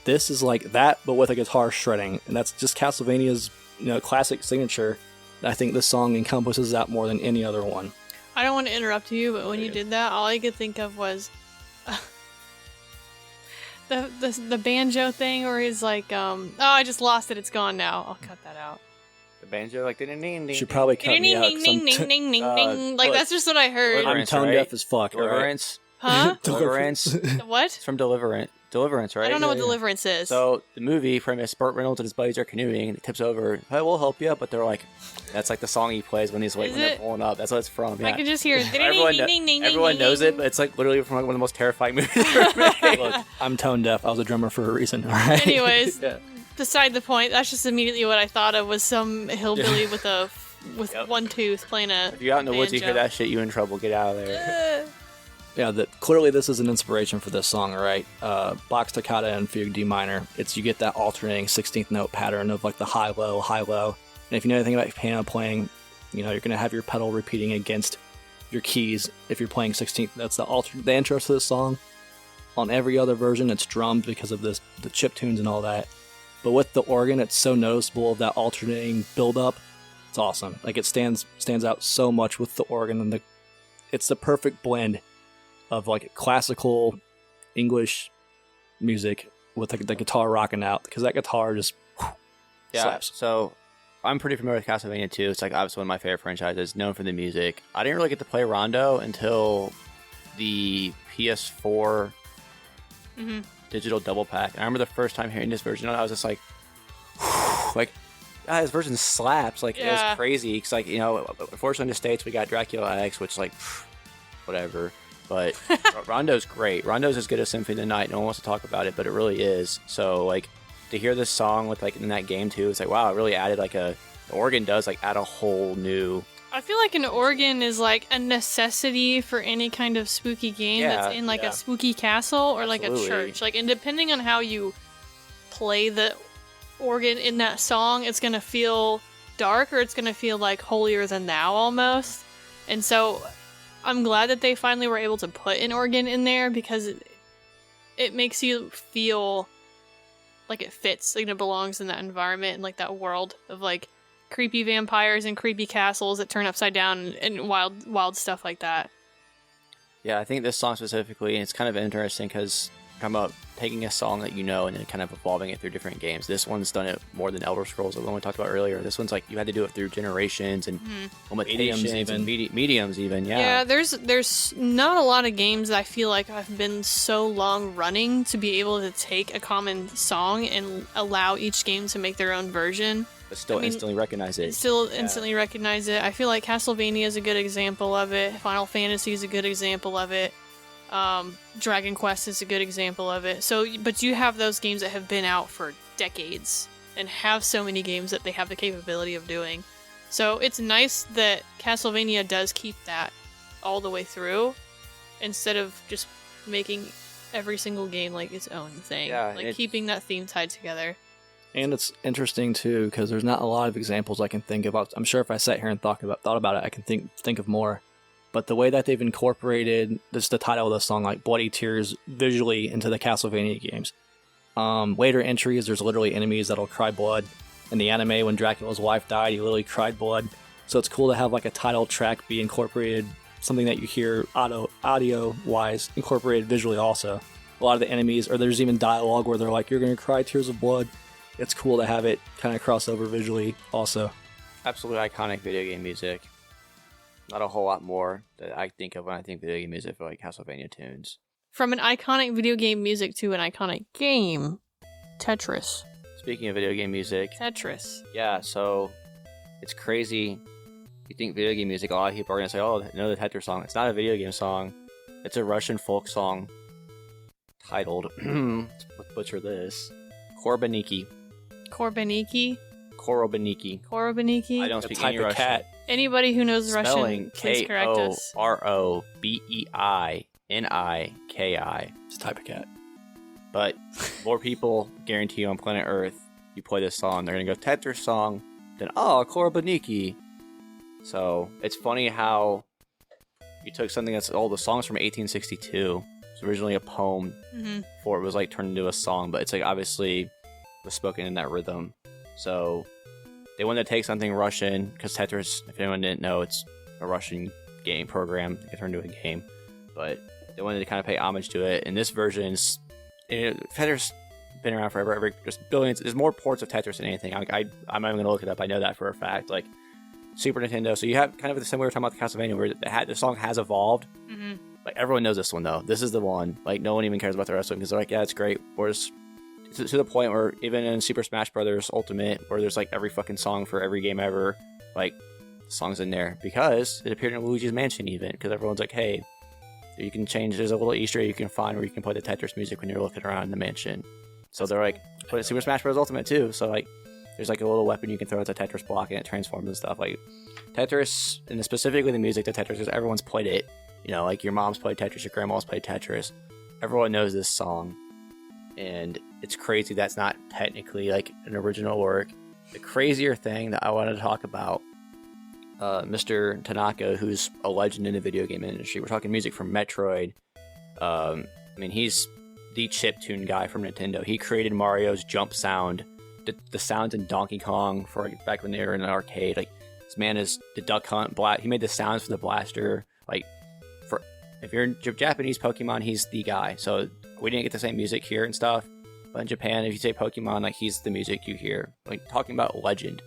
This is like that, but with a guitar shredding, and that's just Castlevania's, you know, classic signature. I think this song encompasses that more than any other one. I don't want to interrupt you, but when you did that, all I could think of was the banjo thing, where he's like, oh, I just lost it, it's gone now. I'll cut that out. The banjo, like, ding, ding, ding. Should probably cut me out. Like, that's just what I heard. I'm tone deaf as fuck. Deliverance. Huh? Deliverance. What? It's from Deliverance, right? I don't know what Deliverance is. So the movie premise: Burt Reynolds and his buddies are canoeing, and it tips over. Hey, we'll help you, but they're like, that's like the song he plays when he's like, when they're pulling up. That's what it's from. Yeah. I can just hear. Everyone knows it, but it's like literally from like one of the most terrifying movies ever made. Look, I'm tone deaf. I was a drummer for a reason. All right. Anyways, beside the point. That's just immediately what I thought of, was some hillbilly with one tooth playing a. If you're out in the woods, you banjo. hear that shit, you in trouble. Get out of there. Yeah, clearly this is an inspiration for this song, right? Bach's Toccata and Fugue D minor. You get that alternating 16th note pattern of like the high-low, high-low. And if you know anything about piano playing, you know, you're going to have your pedal repeating against your keys if you're playing 16th. That's the intro to this song. On every other version, it's drummed because of the chip tunes and all that. But with the organ, it's so noticeable of that alternating build-up. It's awesome. Like, it stands out so much with the organ, and it's the perfect blend of like classical English music with like the guitar rocking out, because that guitar just slaps. So I'm pretty familiar with Castlevania 2. It's like obviously one of my favorite franchises, known for the music. I didn't really get to play Rondo until the PS4 digital double pack. And I remember the first time hearing this version, I was just like, like, God, this version slaps. Like, it was crazy. Because, like, you know, unfortunately in the States we got Dracula X, which, like, whatever. But Rondo's great. Rondo's as good as Symphony of the Night. No one wants to talk about it, but it really is. So, like, to hear this song with, like, in that game, too, it's like, wow, it really added, like, the organ does, like, add a whole new... I feel like an organ is, like, a necessity for any kind of spooky game that's in, like, a spooky castle or, like, a church. Like, and depending on how you play the organ in that song, it's going to feel dark, or it's going to feel, like, holier than thou, almost. And so... I'm glad that they finally were able to put an organ in there, because it makes you feel like it fits, like it belongs in that environment and like that world of like creepy vampires and creepy castles that turn upside down and wild stuff like that. Yeah, I think this song specifically, it's kind of interesting because talking about taking a song that you know and then kind of evolving it through different games. This one's done it more than Elder Scrolls, the one we talked about earlier. This one's like you had to do it through generations and mediums even. Yeah, there's not a lot of games that I feel like have been so long running to be able to take a common song and allow each game to make their own version. But still instantly recognize it. Instantly recognize it. I feel like Castlevania is a good example of it. Final Fantasy is a good example of it. Dragon Quest is a good example of it. So, but you have those games that have been out for decades and have so many games that they have the capability of doing. So it's nice that Castlevania does keep that all the way through, instead of just making every single game like its own thing. Yeah, like keeping that theme tied together. And it's interesting too, because there's not a lot of examples I can think of. I'm sure if I sat here and thought about it, I can think of more. But the way that they've incorporated the title of the song, like Bloody Tears, visually into the Castlevania games. Later entries, there's literally enemies that'll cry blood. In the anime, when Dracula's wife died, he literally cried blood. So it's cool to have like a title track be incorporated, something that you hear audio-wise, incorporated visually also. A lot of the enemies, or there's even dialogue where they're like, you're going to cry tears of blood. It's cool to have it kind of cross over visually also. Absolutely iconic video game music. Not a whole lot more that I think of when I think video game music for like Castlevania tunes. From an iconic video game music to an iconic game, Tetris. Speaking of video game music, Tetris. yeah, so it's crazy. You think video game music, a lot of people are going to say, oh, no, the Tetris song. It's not a video game song. It's a Russian folk song titled, let's butcher this, Korbaniki. Korbaniki? Korobaniki. Korobaniki? I don't speak Type any of Russian. cat. Anybody who knows Spelling Russian, please correct us. Korobeniki. It's a type of cat. But more people, guarantee you, on planet Earth, you play this song, they're going to go Tetris song, then, oh, Korobaniki. So it's funny how you took something that's the songs from 1862. It's originally a poem before it was like turned into a song, but it's like obviously was spoken in that rhythm. So they wanted to take something Russian, because Tetris, if anyone didn't know, it's a Russian game program. It turned into a game, but they wanted to kind of pay homage to it. And this version's Tetris been around forever. Just billions. There's more ports of Tetris than anything. I'm not even going to look it up. I know that for a fact. Like Super Nintendo. So you have kind of the same way we were talking about the Castlevania, where the song has evolved. Mm-hmm. Like everyone knows this one though. This is the one. Like no one even cares about the rest of them because they're like, yeah, it's great. Whereas to the point where even in Super Smash Bros. Ultimate, where there's like every fucking song for every game ever, like the song's in there because it appeared in Luigi's Mansion even. Because everyone's like, hey, you can change. There's a little Easter egg you can find where you can play the Tetris music when you're looking around in the mansion. So they're like, put it in Super Smash Bros. Ultimate too. So like, there's like a little weapon you can throw at the Tetris block and it transforms and stuff. Like Tetris, and specifically the music to Tetris, because everyone's played it. You know, like your mom's played Tetris, your grandma's played Tetris. Everyone knows this song. And it's crazy that's not technically like an original work. The crazier thing that I wanted to talk about, Mr. Tenaka, who's a legend in the video game industry. We're talking music from Metroid. I mean, he's the chiptune guy from Nintendo. He created Mario's jump sound, the sounds in Donkey Kong for like, back when they were in an arcade. Like this man is the Duck Hunt he made the sounds for the blaster. Like for if you're in Japanese Pokemon, he's the guy. So we didn't get the same music here and stuff. But in Japan, if you say Pokemon, like he's the music you hear. Like talking about legend.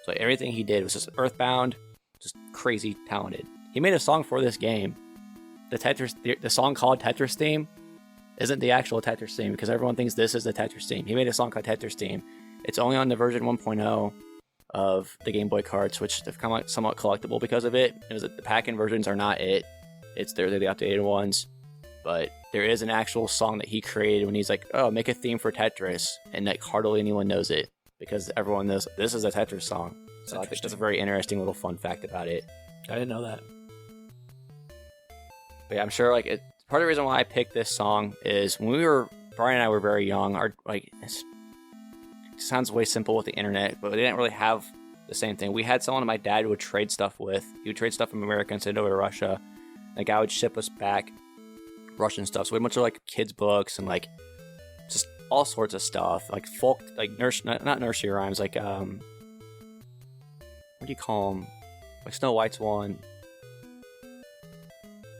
So like, everything he did was just earthbound, just crazy talented. He made a song for this game. The song called Tetris Theme isn't the actual Tetris theme because everyone thinks this is the Tetris theme. He made a song called Tetris Theme. It's only on the version 1.0 of the Game Boy carts, which have come out somewhat collectible because of it. The pack-in versions are not it. They're the updated ones. But there is an actual song that he created when he's like, oh, make a theme for Tetris. And like hardly anyone knows it because everyone knows this is a Tetris song. So I think that's a very interesting little fun fact about it. I didn't know that. But yeah, I'm sure like part of the reason why I picked this song is when Brian and I were very young, it sounds way simple with the internet, but they didn't really have the same thing. We had someone my dad would trade stuff with. He would trade stuff from America and send it over to Russia. The guy would ship us back Russian stuff. So we had a bunch of like kids books and like just all sorts of stuff, like folk, like not nursery rhymes, like what do you call them? Like Snow White's one.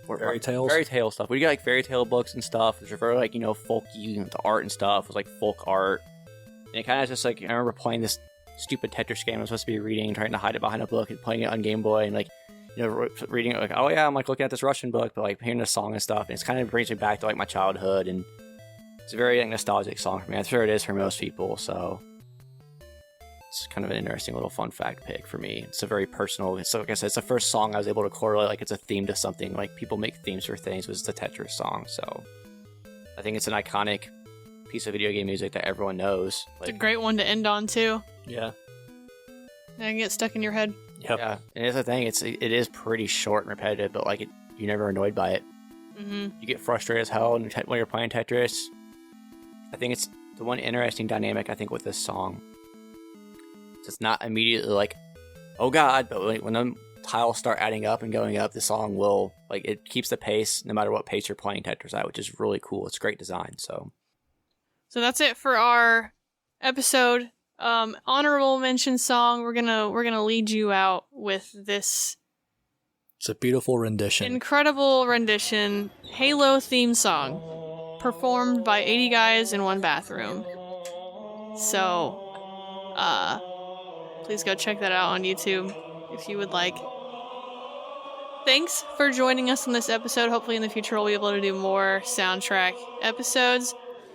Fairy tales? Fairy tale stuff. We got like fairy tale books and stuff. Which are very like, folky, the art and stuff. It was like folk art. And it kind of just like, I remember playing this stupid Tetris game I was supposed to be reading, trying to hide it behind a book and playing it on Game Boy and like, reading it like, oh yeah, I'm like looking at this Russian book, but like hearing the song and stuff. And it's kind of brings me back to like my childhood. And it's a very like nostalgic song for me. I'm sure it is for most people. So it's kind of an interesting little fun fact pick for me. It's a very personal. So like I said, it's the first song I was able to correlate. Like it's a theme to something. Like people make themes for things. Was the Tetris song. So I think it's an iconic piece of video game music that everyone knows. It's a great one to end on too. Yeah. And get stuck in your head. Yep. Yeah, and it's the thing. It is pretty short and repetitive, but like you're never annoyed by it. Mm-hmm. You get frustrated as hell when you're playing Tetris. I think it's the one interesting dynamic I think with this song. It's not immediately like, oh god, but when the tiles start adding up and going up, the song will like it keeps the pace no matter what pace you're playing Tetris at, which is really cool. It's great design. So that's it for our episode. Honorable mention song. We're gonna lead you out with this. It's a beautiful rendition. Incredible rendition, Halo theme song, performed by 80 guys in one bathroom. So, please go check that out on YouTube if you would like. Thanks for joining us on this episode. Hopefully in the future we'll be able to do more soundtrack episodes.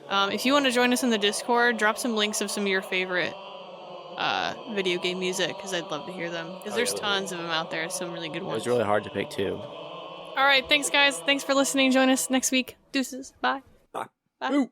If you want to join us in the Discord, drop some links of some of your favorite video game music, because I'd love to hear them, because there's tons of them out there, some really good ones. it was really hard to pick too. All right, thanks guys, thanks for listening. Join us next week. Deuces. Bye. Bye. Bye.